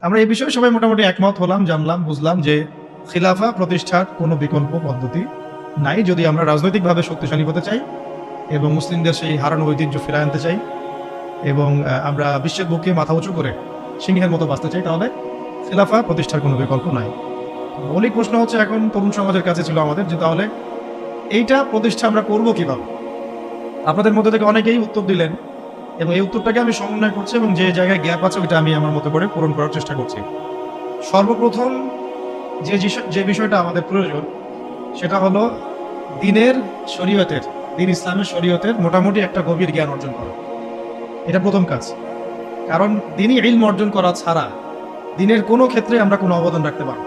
আমরা এই বিষয়ে সবাই মোটামুটি একমত হলাম, জানলাম, বুঝলাম যে খিলাফা প্রতিষ্ঠার কোনো বিকল্প পদ্ধতি নাই যদি আমরা রাজনৈতিকভাবে শক্তিশালী হতে চাই এবং মুসলিমদের সেই হারানো ঐতিহ্য ফিরে আনতে চাই এবং আমরা বিশ্বের বুকে মাথা উঁচু করে সিংহের মতো বাঁচতে চাই, তাহলে খিলাফা প্রতিষ্ঠার কোনো বিকল্প নাই। মৌলিক প্রশ্ন হচ্ছে এখন তরুণ সমাজের কাছে ছিল আমাদের যে তাহলে এইটা প্রতিষ্ঠা আমরা করবো কিভাবে। আপনাদের মধ্যে থেকে অনেকেই উত্তর দিলেন এবং এই উত্তরটাকে আমি সমন্বয় করছি এবং যে জায়গায় গ্যাপ আছে ওইটা আমি আমার মতো করে পূরণ করার চেষ্টা করছি। সর্বপ্রথম যে বিষয়টা আমাদের প্রয়োজন সেটা হলো দিনের শরীয়তের, দিন ইসলামের শরীয়তের মোটামুটি একটা গভীর জ্ঞান অর্জন করা। এটা প্রথম কাজ। কারণ দিনই ইলম অর্জন করা ছাড়া দিনের কোনো ক্ষেত্রে আমরা কোনো অবদান রাখতে পারবো।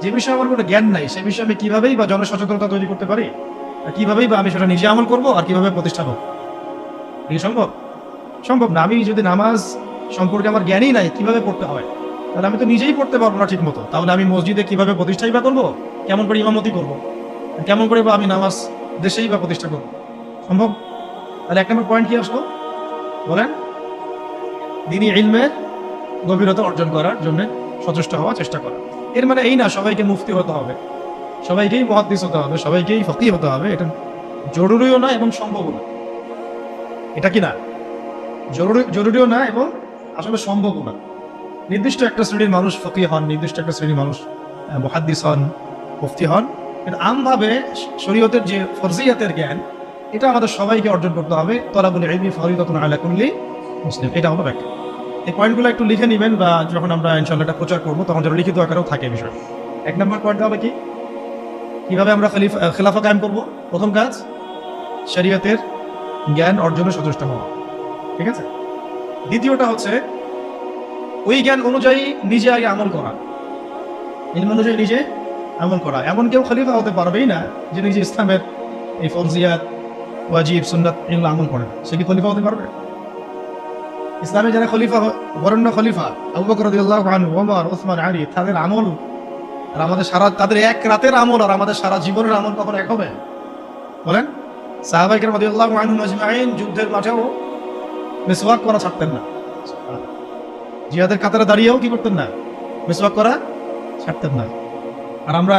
যে বিষয়ে আমার কোনো জ্ঞান নাই সে বিষয়ে আমি কিভাবেই বা জনসচেতনতা তৈরি করতে পারি, কিভাবেই বা আমি সেটা নিজে আমল করবো আর কিভাবে প্রতিষ্ঠা হোক, এই সম্ভব? সম্ভব না। আমি যদি নামাজ সম্পর্কে আমার জ্ঞানই নাই কিভাবে পড়তে হয়, তাহলে আমি তো নিজেই পড়তে পারবো না ঠিক মতো। তাহলে আমি মসজিদে কিভাবে প্রতিষ্ঠাই বা করবো, কেমন করে ইমামতি করবো, কেমন করে বা আমি নামাজ দেশেই বা প্রতিষ্ঠা করবো? সম্ভব? তাহলে এক নম্বর পয়েন্ট কি আসলো বলেন? দিনই ইলমের গভীরতা অর্জন করার জন্য সচেষ্ট হওয়া, চেষ্টা করা। এর মানে এই না সবাইকে মুফতি হতে হবে, সবাইকেই মুহাদ্দিস হতে হবে, সবাইকেই ফকিহ হতে হবে। এটা জরুরিও না এবং সম্ভবও না। এটা কি না? জরুরিও না এবং আসলে সম্ভবও না। নির্দিষ্ট একটা শ্রেণীর মানুষ ফকিহ হন, নির্দিষ্ট একটা শ্রেণীর মানুষ মুহাদ্দিস হন, মুফতি হন। কিন্তু আমভাবে শরীয়তের যে ফরজিয়াতের জ্ঞান, এটা আমাদের সবাইকে অর্জন করতে হবে। তলাবুল ইলমি ফরিদাতুন আলা কুল্লি মুসলিম, এটা হলো ব্যাখ্যা। এই পয়েন্টগুলো একটু লিখে নেবেন বা যখন আমরা ইনশাআল্লাহ এটা প্রচার করবো তখন যেন লিখিত আকারেও থাকে বিষয়। এক নম্বর পয়েন্ট হবে কি, কিভাবে আমরা খেলাফা কায়েম করবো? প্রথম কাজ শরীয়তের জ্ঞান অর্জনে সচেষ্ট হওয়া, ঠিক আছে? দ্বিতীয়টা হচ্ছে ওই জ্ঞান অনুযায়ী নিজে আগে আমল করা, ইলম অনুযায়ী নিজে আমল করা। এমন কেউ খলিফা হতে পারবেই না যে নিজে ইসলামের এই ফরজিয়াত, ওয়াজিব, সুন্নাত এগুলো আমল করে, সে কি খলিফা হতে পারবে? ইসলামে যারা খলিফা, বরেণ্য খলিফা আবু বকর রাদিয়াল্লাহু আনহু, ওমর, ওসমান, আলী, তাদের আমল আর আমাদের তাদের এক রাতের আমল আর আমাদের সারা জীবনের আমল কখন এক হবে বলেন? সাহাবায়ে কেরাম রাদিয়াল্লাহু আনহুম আজমাইন যুদ্ধের মাঠেও মিসওয়াক করা ছাড়তেন না, জিহাদের কাতারে দাঁড়িয়েও কি করতেন না? মিসওয়াক করা ছাড়তেন না। আর আমরা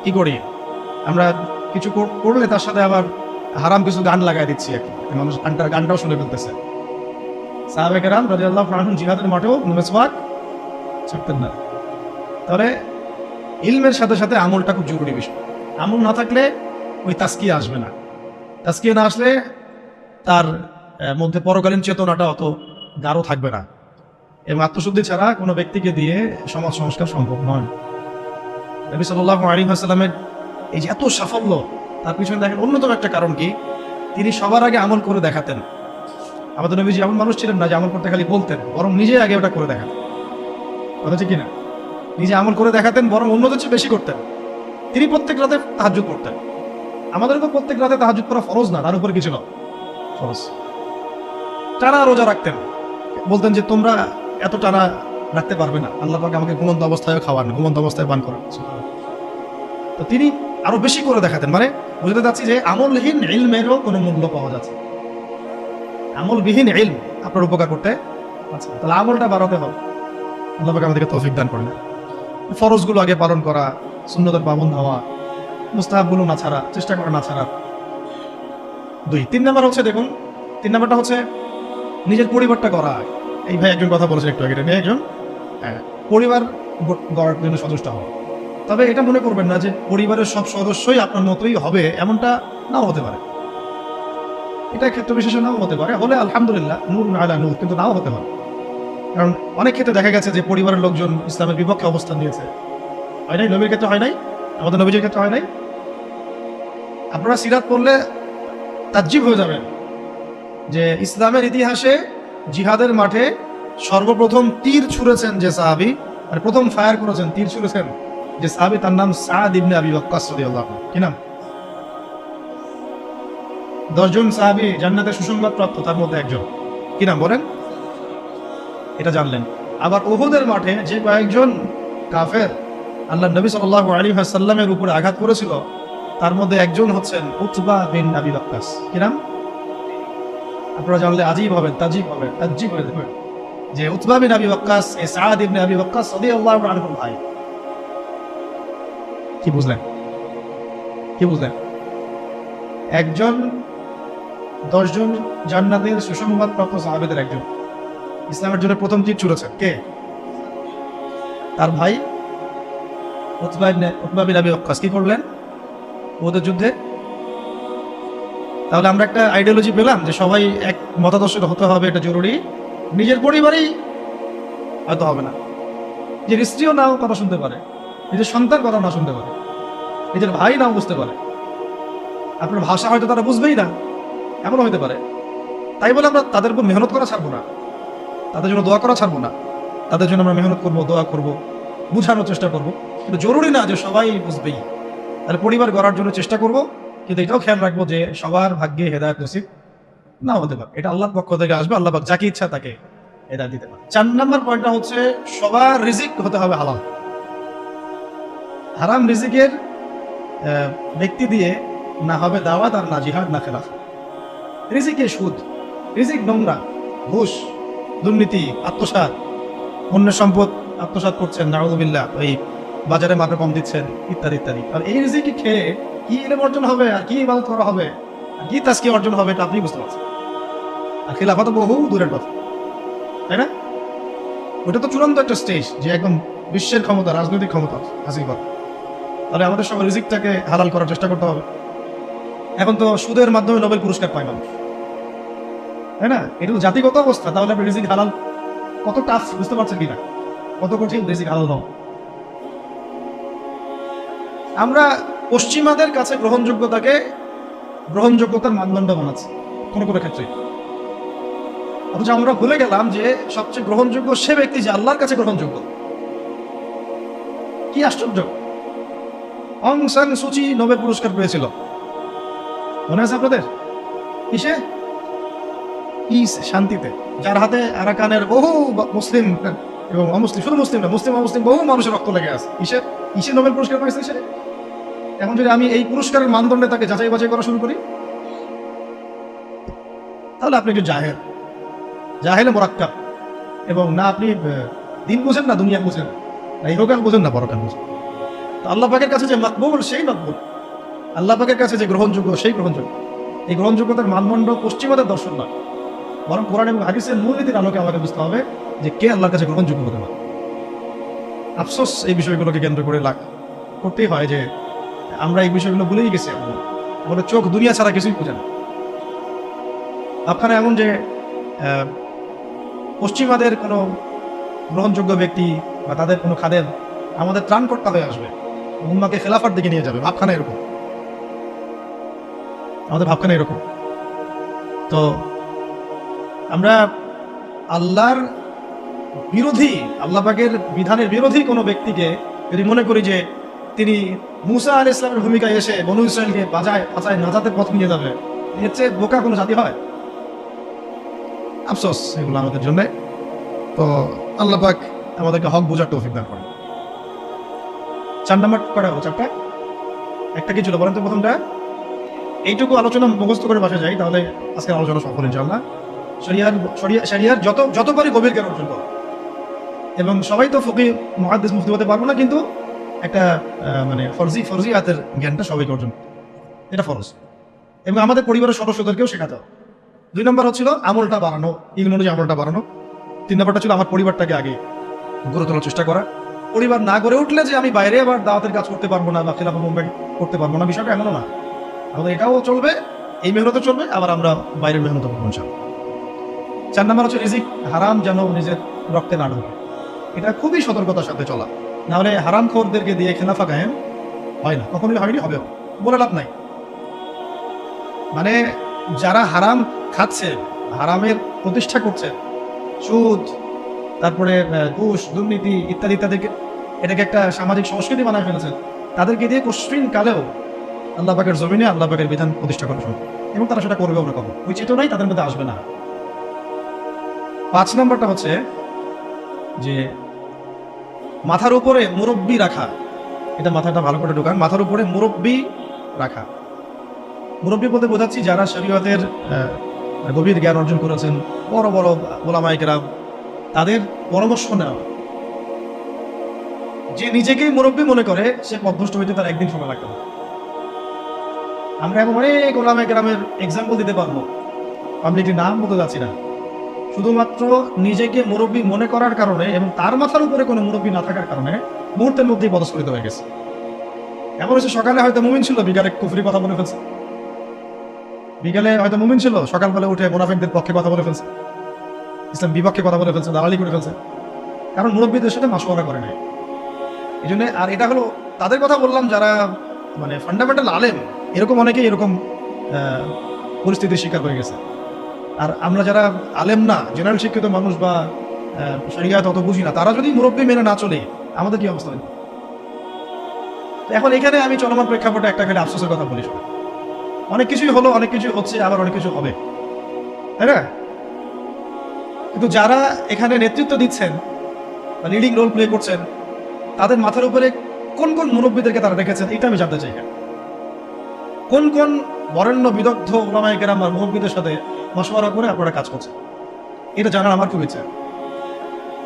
কি করি? আমরা কিছু করলে তার সাথে আবার হারাম কিছু গান লাগাই দিচ্ছি আর কি, মানুষ গানটাও শুনে ফেলতেছে। সাহাবায়ে কেরাম রাদিয়াল্লাহু আনহুম জিহাদের মাঠেও মিসওয়াক ছাড়তেন না। তাহলে ইলমের সাথে সাথে আমলটা খুব জরুরি বিষয়। আমল না থাকলে ওই তাসকিয়া আসবে না। তাসকিয়া না আসলে তার মধ্যে পরকালীন চেতনাটা অত গাঢ় থাকবে না এবং আত্মশুদ্ধি ছাড়া কোনো ব্যক্তিকে দিয়ে সমাজ সংস্কার সম্ভব নয়। নবী সাল্লাল্লাহু আলাইহি ওয়াসাল্লামের এই যে এত সাফল্য, তার পিছনে দেখেন অন্যতম একটা কারণ কি, তিনি সবার আগে আমল করে দেখাতেন। আমাদের নবীজি এমন মানুষ ছিলেন না যে আমল করতে খালি বলতেন, বরং নিজে আগে ওটা করে দেখাতেন। কথা ঠিক কিনা? নিজে আমল করে দেখাতেন, বরং অন্যদের চেয়ে বেশি করতেন। তিনি প্রত্যেক রাতে তাহাজ্জুদ করতেন। আমাদের তো প্রত্যেক রাতে তাহাজ্জুদ করা ফরজ না, তার উপরে কি ছিল? ফরজ। টানা রোজা রাখতেন, বলতেন যে তোমরা এত টানা রাখতে পারবে না, আল্লাহ পাক আমাকে ঘুমন্ত অবস্থায় খাওয়ান, ঘুমন্ত অবস্থায় পান করান। তো তিনি আরো বেশি করে দেখাতেন। মানে বুঝতে চাচ্ছি যে আমলহীন ইলমেরও কোনো মূল্য পাওয়া যাচ্ছে। আমলবিহীন ইলম আপনার উপকার করতে, আচ্ছা তাহলে আমলটা বাড়াতে হবে। আল্লাহ পাক আমাদেরকে তৌফিক দান করেন। ফরজগুলো আগে পালন করা, সুন্নতের পাবন্দ হওয়া, মুস্তাহাবগুলো না ছাড়া, চেষ্টা করা না ছাড়া। তিন নাম্বার হচ্ছে, দেখুন তিন নাম্বারটা হচ্ছে নিজের পরিবারটা করা। এই ভাই একজন কথা বলেছেন একটু আগে, এটা নিয়ে একজন পরিবার গড়ার জন্য সচেষ্ট হওয়া। তবে এটা মনে করবেন না যে পরিবারের সব সদস্যই আপনার মতোই হবে, এমনটা নাও হতে পারে। এটা ক্ষেত্র বিশেষে নাও হতে পারে, হলে আলহামদুলিল্লাহ, নূর আলা নূর, কিন্তু নাও হতে পারে। কারণ অনেক ক্ষেত্রে দেখা গেছে যে পরিবারের লোকজন ইসলামের বিপক্ষে অবস্থান নিয়েছে। হয় নাই? নবীর ক্ষেত্রে হয় নাই? আমাদের নবীজির ক্ষেত্রে হয় নাই? আপনারা সিরাত পড়লে তাজ্জিব হয়ে যাবেন যে ইসলামের ইতিহাসে জিহাদের মাঠে সর্বপ্রথম তীর ছুঁড়েছেন যে সাহাবী, আর প্রথম ফায়ার করেছেন, তীর ছুঁড়েছেন যে সাহাবী, তার নাম সাদ ইবনে আবি ওয়াক্কাস রাদিয়াল্লাহু আনহু। কি নাম? 10 জন সাহাবী জান্নাতের সুসংবাদ প্রাপ্ত, তার মধ্যে একজন। কি নাম বলেন? এটা জানলেন। আবার উহুদের মাঠে যে কয়েকজন কাফের আল্লাহ নবী সাল্লাল্লাহু আলাইহি ওয়াসাল্লামের উপরে আঘাত করেছিল, তার মধ্যে একজন হচ্ছেন উতবা বিন আবি ওয়াক্কাস। কি নাম? আপনারা জানলে আজীব হবেন, তাজিব হবেন, তাজ্জিব হয়ে যাবেন। যে উতবা বিন আবি ওয়াক্কাস সাদ ইবনে আবি ওয়াক্কাস রাদিয়াল্লাহু আনহু ভাই। কি বুঝলেন? কি বুঝলেন? একজন 10 জন জান্নাতের সুসংবাদ প্রাপ্ত সাহাবীদের একজন, ইসলামের জন্য প্রথম তীর ছুঁড়েছেন কে? তার ভাই উতবা বিন আবি ওয়াক্কাস কি করলেন ওদের যুদ্ধে? তাহলে আমরা একটা আইডিওলজি পেলাম যে সবাই এক মতাদর্শের হতে হবে, এটা জরুরি। নিজের পরিবারেই হয়তো হবে না, নিজের স্ত্রীও নাও কথা শুনতে পারে, নিজের সন্তান কথা না শুনতে পারে, নিজের ভাই নাও বুঝতে পারে, আপনার ভাষা হয়তো তারা বুঝবেই না, এমনও হতে পারে। তাই বলে আমরা তাদের উপর মেহনত করা ছাড়বো না, তাদের জন্য দোয়া করা ছাড়বো না, তাদের জন্য আমরা মেহনত করবো, দোয়া করবো, বুঝানোর চেষ্টা করবো, কিন্তু জরুরি না যে সবাই বুঝবেই। তাহলে পরিবার গড়ার জন্য চেষ্টা করবো, কিন্তু এটাও খেয়াল রাখবো যে সবার ভাগ্যে হেদায়েত নসিব না হতে পারে, এটা আল্লাহর পক্ষ থেকে আসবে, আল্লাহ পাক যাকে ইচ্ছা তাকে হেদায়েত দিতে পারে। 4 নম্বর পয়েন্টটা হচ্ছে সবার রিজিক হতে হবে হালাল। হারাম রিজিকের ব্যক্তি দিয়ে না হবে দাওয়াত, আর না জিহাদ, না খেলাফ। রিজিকে সুদ, রিজিক নোংরা, ঘুষ, দুর্নীতি, আত্মসাৎ, অন্যের সম্পদ আত্মসাৎ করছেন, নাউযুবিল্লাহ, ওই বাজারে মাপে কম দিচ্ছেন, ইত্যাদি ইত্যাদি। আর এই রিজিক খেয়ে কি ইলম অর্জন হবে, আর কি ইবাদত করা হবে, আর কি তাজকিয়া অর্জন হবে, এটা আপনি বুঝতে পারছেন। আর খেলাফত বহু দূরের কথা, তাই না? ওটা তো চূড়ান্ত একটা স্টেজ, যে একদম বিশ্বের ক্ষমতা, রাজনৈতিক ক্ষমতা হাসিল করা। তাহলে আমাদের সব রিজিকটাকে হালাল করার চেষ্টা করতে হবে। এখন তো সুদের মাধ্যমে নোবেল পুরস্কার পায় মানুষ, তাই না? এটা তো জাতিগত অবস্থা। তাহলে আপনি রিজিক হালাল কত টাফ বুঝতে পারছেন কিনা, কত কঠিন রিজিক হালাল হওয়া। আমরা পশ্চিমাদের কাছে গ্রহণযোগ্যতার মানদণ্ড বানাচ্ছি কোনো কোনো ক্ষেত্রে, অথচ আমরা ভুলে গেলাম যে সবচেয়ে গ্রহণযোগ্য সে ব্যক্তি যে আল্লাহর কাছে গ্রহণযোগ্য। কি আশ্চর্য! অং সান সুচি নোবেল পুরস্কার পেয়েছিল, মনে আছে আপনাদের? কিসে? পিস, শান্তিতে। যার হাতে আরাকানের বহু মুসলিম এবং অমুসলিম, শুধু মুসলিম না, মুসলিম অমুসলিম বহু মানুষের রক্ত লেগে আছে। কিসে নোবেল পুরস্কার পাইছে সে? এখন যদি আমি এই পুরস্কারের মানদণ্ডে তাকে যাচাই বাছাই করা শুরু করি, তাহলে আপনি একটু জাহেলে মোরাক্কাব, এবং না আপনি দিন বুঝেন, না দুনিয়া বুঝেন, না ইহকাল বুঝেন, না পরকাল বুঝেন। তো আল্লাহ পাকের কাছে যে মাকবুল সেই মাকবুল, আল্লাহ পাকের কাছে যে গ্রহণযোগ্য সেই গ্রহণযোগ্য। এই গ্রহণযোগ্যতার মানদণ্ড পশ্চিমাদের দর্শন নয়, বরং কোরআন এবং হাদিসের মূলনীতির আলোকে আমাকে বুঝতে হবে যে কে আল্লাহর কাছে গ্রহণযোগ্য হতে পারে। আফসোস এই বিষয়গুলোকে কেন্দ্র করে করতেই হয় যে আমরা এই বিষয়গুলো ভুলেই গেছি। আমাদের চোখ দুনিয়া ছাড়া কিছুই বুঝে না। আপনারা এমন যে পশ্চিমাদের কোনো গ্রহণযোগ্য ব্যক্তি বা তাদের কোনো খাদেম আমাদের ত্রাণকর্তা হয়ে আসবে, উম্মাকে খেলাফার দিকে নিয়ে যাবে, ভাবখানা এরকম, আমাদের ভাবখানা এরকম। তো আমরা আল্লাহর বিরোধী, আল্লাহ পাকের বিধানের বিরোধী কোনো ব্যক্তিকে যদি মনে করি যে তিনি মুসা আলাইহিস সালামের ভূমিকায় এসে বনু ইসরাইলকে বাঁচায় নাজাতের পথ নিয়ে যাবে, এর চেয়ে বোকা কোনো জাতি হয়? আফসোস এগুলো আমাদের জন্য। তো আল্লাহ পাক আমাদেরকে হক বোঝার তৌফিক দান করেন। 4 নম্বর কটা হলো? 4টা। একটা কি ছিল বলেন তো? প্রথমটা এইটুকু আলোচনা মুখস্থ করে বাসা যাই, তাহলে আজকের আলোচনা সফল ইনশাআল্লাহ। শরিয়ার যত পারি গভীর জ্ঞান অর্জন করো। এবং সবাই তো ফকিহ মুহাদ্দিস মুফতি হতে পারবো না, কিন্তু একটা মানে ফরজিয়াতের জ্ঞানটা সবাইকে অর্জন, এটা ফরজ। এবং আমাদের পরিবারের সদস্যদেরকেও শেখাতে হবে। 2 নম্বর হচ্ছিল আমলটা বাড়ানো, ইলম অনুযায়ী আমলটা বাড়ানো। 3 নম্বরটা ছিল আমার পরিবারটাকে আগে গড়ে তোলার চেষ্টা করা। পরিবার না গড়ে উঠলে যে আমি বাইরে আবার দাওয়াতের কাজ করতে পারবো না বা খেলাফত মুভমেন্ট করতে পারবো না, বিষয়টা এমনও না। আমাদের এটাও চলবে, এই মেহনতও চলবে, আবার আমরা বাইরের মেহনত করবো ইনশাআল্লাহ। 4 নম্বর হচ্ছে রিজিক হারাম যেন নিজের রক্তে না ঢোকে। এটা খুবই সতর্কতার সাথে চলা, নাহলে হারাম খোরদেরকে দিয়ে খেলাফা কায়েম হয় না, কখনোই হয়নি, হবে বলে লাভ নাই। মানে যারা হারাম খাচ্ছে, হারামের প্রতিষ্ঠা করছে, সুদ, তারপরে ঘুষ, দুর্নীতি ইত্যাদি ইত্যাদিকে এটাকে একটা সামাজিক সংস্কৃতি বানায় ফেলেছে, তাদেরকে দিয়ে কঠিন কালেও আল্লাহ পাকের জমিনে আল্লাহ পাকের বিধান প্রতিষ্ঠা করা সম্ভব, এবং তারা সেটা করবে আমরা কখন, ওই চেতনাই তাদের মধ্যে আসবে না। 5 নম্বরটা হচ্ছে যে মাথার উপরে মুরব্বি রাখা। এটা মাথাটা ভালো করে ঢোকান, মাথার উপরে মুরব্বি রাখা। মুরব্বি বলতে বোঝাচ্ছি যারা শরীয়তের গভীর জ্ঞান অর্জন করেছেন, বড় বড় ওলামায়ে কেরাম, তাদের পরামর্শ নেওয়া। যে নিজেকেই মুরব্বী মনে করে সে পথভ্রষ্ট হইতে তার একদিন সময় লাগতে পারে। আমরা এমন অনেক ওলামায়ে কেরামের এক্সাম্পল দিতে পারবো, পাবলিকলি নাম বলতে যাচ্ছি না, শুধুমাত্র নিজেকে মুরব্বী মনে করার কারণে এবং তার মাথার উপরে কোনো মুরব্বী না থাকার কারণে মুহূর্তের মধ্যেই পদস্খলিত হয়ে গেছে। এমন হচ্ছে সকালে হয়তো মুমিন ছিল, বিকালে কুফরি কথা বলে ফেলছে। বিকালে হয়তো মুমিন ছিল, সকালবেলা উঠে মুনাফিকদের পক্ষে কথা বলে ফেলছে, ইসলাম বিপক্ষে কথা বলে ফেলছে, দালালি করে ফেলছে, কারণ মুরব্বীদের সাথে মাশওয়ারা করে নাই। এই জন্য, আর এটা হলো তাদের কথা বললাম যারা মানে ফান্ডামেন্টাল আলেম, এরকম অনেকেই এরকম পরিস্থিতির শিকার হয়ে গেছে। আর আমরা যারা আলেম না, জেনারেল শিক্ষিত মানুষ বা শরিয়াত অত বুঝি না, তারা যদি মুরব্বী মেনে না চলে আমাদের কি অবস্থা হবে? এখন এখানে আমি চলমান প্রেক্ষাপটে একটা খালি আফসোসের কথা বলি, অনেক কিছুই হলো, অনেক কিছু হচ্ছে, আবার অনেক কিছু হবে, তাই না? কিন্তু যারা এখানে নেতৃত্ব দিচ্ছেন বা লিডিং রোল প্লে করছেন, তাদের মাথার উপরে কোন কোন মুরব্বীদেরকে তারা রেখেছেন এটা আমি জানতে চাই। কোন কোন বরেণ্য বিদগ্ধ ওলামায়ে কেরাম আর মুরব্বীদের সাথে মশওয়ারা করে আপনারা কাজ করছেন, এটা জানার আমার খুব ইচ্ছা।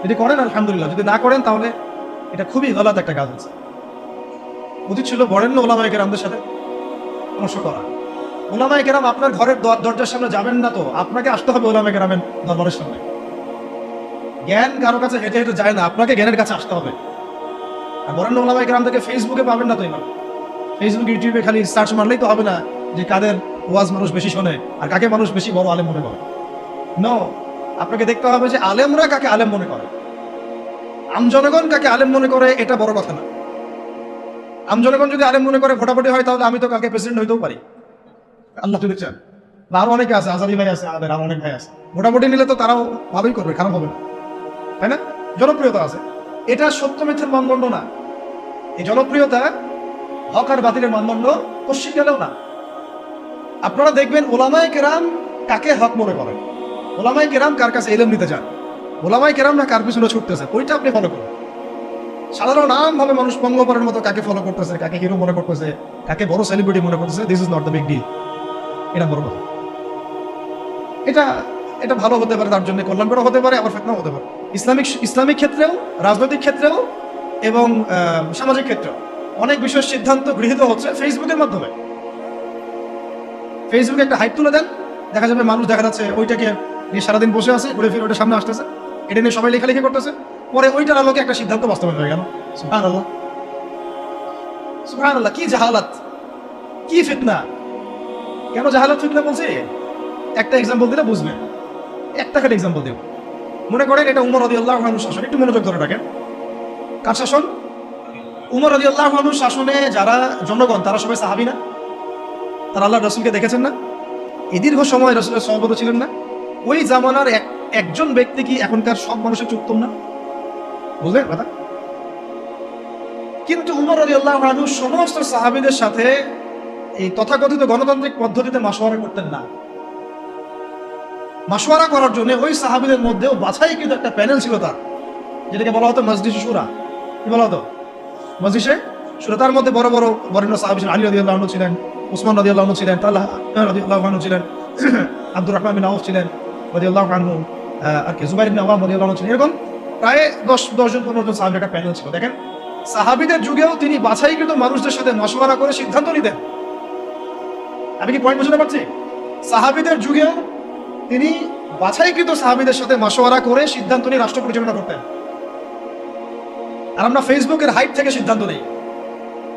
যদি করেন আলহামদুলিল্লাহ, যদি না করেন তাহলে এটা খুবই গলত একটা কাজ আছে। উচিত ছিল বরেণ্য ওলামায়ে কেরামদের সাথে পরামর্শ করা। ওলামায়ে কেরাম আপনার ঘরের দরজার সামনে যাবেন না, তো আপনাকে আসতে হবে ওলামায়ে কেরামের দরবারের সামনে। জ্ঞান কারো কাছে হেঁটে হেঁটে যায় না, আপনাকে জ্ঞানের কাছে আসতে হবে। আর বরেণ্য ওলামায়ে কেরামদেরকে ফেসবুকে পাবেন না তো, এবার ফেসবুক ইউটিউবে খালি সার্চ মারলেই তো হবে না যে কাদের ওয়াজ মানুষ বেশি শোনে আর কাকে মানুষ বেশি বড় আলেম মনে করে। নো, আপনাকে দেখতে হবে যে আলেমরা কাকে আলেম মনে করে, আমজনগণ কাকে আলেম মনে করে, এটা বড় কথা না। আমজনগণ যদি আলেম মনে করে ভোটাভুটি হয়, তাহলে আমি তো কালকে প্রেসিডেন্ট হইতেও পারি, আল্লাহ যদি চান। বা আরো অনেকে আছে, আজাদি ভাই আছে, আমাদের আরো অনেক ভাই আছে, ভোটাভুটি নিলে তো তারাও ভালোই করবে, খারাপ হবে না, তাই না? জনপ্রিয়তা আছে, এটা সত্য মিথ্যার মানদণ্ড না। এই জনপ্রিয়তা হক আর বাতিলের মানদণ্ড পশ্চিম গেলেও না। আপনারা দেখবেন ওলামায়ে কেরাম কাকে হক মনে করেন, ওলামায়ে কেরাম কার কাছে ইলম নিতে চান, ওলামায়ে কেরাম না কার পিছনে ছুটতেছে, ওইটা আপনি ফলো করুন। সাধারণ নামভাবে মানুষ পঙ্গপারের মতো কাকে ফলো করতেছে, কাকে হিরো মনে করতেছে, কাকে বড় সেলিব্রিটি মনে করতেছে, this is not the big deal. এটা বড় কথা। এটা এটা ভালো হতে পারে, তার জন্য কল্যাণকর হতে পারে, আবার ফিতনাও হতে পারে। ইসলামিক ক্ষেত্রেও, রাজনৈতিক ক্ষেত্রেও এবং সামাজিক ক্ষেত্রেও অনেক বিষয়ের সিদ্ধান্ত গৃহীত হচ্ছে ফেসবুকের মাধ্যমে। ফেসবুকে একটা হাইপ তুলে দেন, দেখা যাবে মানুষ, দেখা যাচ্ছে ওইটাকে নিয়ে সারাদিন বসে আছে, ঘুরে ফিরে ওইটা সামনে আসতেছে, এটা নিয়ে সবাই লেখালেখি করতেছে, পরে ওইটার আলোকে একটা সিদ্ধান্ত বাস্তবায়ন হয়ে গেল। সুবহানাল্লাহ, সুবহানাল্লাহ, কি জাহালাত, কি ফিতনা! কেন জাহালাত ফিতনা বলছি? একটা এক্সাম্পল দিলে বুঝবেন, একটা খালি এক্সাম্পল দেব। মনে করেন এটা উমর রাদিয়াল্লাহু আনহু শাসন, একটু মনোযোগ ধরে রাখেন। কার শাসন? উমর রাদিয়াল্লাহু আনহু শাসনে যারা জনগণ, তারা সবাই সাহাবী না? তারা আল্লাহর রাসূলকে দেখেছেন না? এই দীর্ঘ সময় রাসূলের সহবত ছিলেন না? ওই জামানার একজন ব্যক্তি কি এখনকার সব মানুষের চেয়ে উত্তম না? বুঝলেন কথা? কিন্তু উমর রাদিয়াল্লাহু আনহু সমস্ত সাহাবীদের সাথে এই তথাকথিত গণতান্ত্রিক পদ্ধতিতে মাশওয়ারা করতেন না। মাশওয়ারা করার জন্য ওই সাহাবীদের মধ্যেও বাছাইকৃত একটা প্যানেল ছিল তার, যেটাকে বলা হতো মজলিসে শুরা। কি বলা হতো? মজলিসে শুরা। তার মধ্যে বড় বড় বরেণ্য সাহাবী ছিলেন, আলী রাদিয়াল্লাহু আনহু ছিলেন, উসমান রাদিয়াল্লাহু আনহু ছিলেন, তালহা রাদিয়াল্লাহু আনহু ছিলেন, আব্দুর রাহমান বিন আউফ ছিলেন রাদিয়াল্লাহু আনহু, আর কি জুবাইর ইবনে আওয়াম রাদিয়াল্লাহু আনহু ছিলেন। এরকম প্রায় 10 জন 15 জন সাহাবীর একটা প্যানেল ছিল। দেখেন, সাহাবীদের যুগেও তিনি বাছাইকৃত মানুষদের সাথে মাশওয়ারা করে সিদ্ধান্ত নিতেন। আমি কি পয়েন্ট বুঝতে পারছি? সাহাবীদের যুগেও তিনি বাছাইকৃত সাহাবীদের সাথে মাশওয়ারা করে সিদ্ধান্ত নিয়ে রাষ্ট্র পরিচালনা করতেন। আর আমরা ফেসবুকের হাইপ থেকে সিদ্ধান্ত নেই।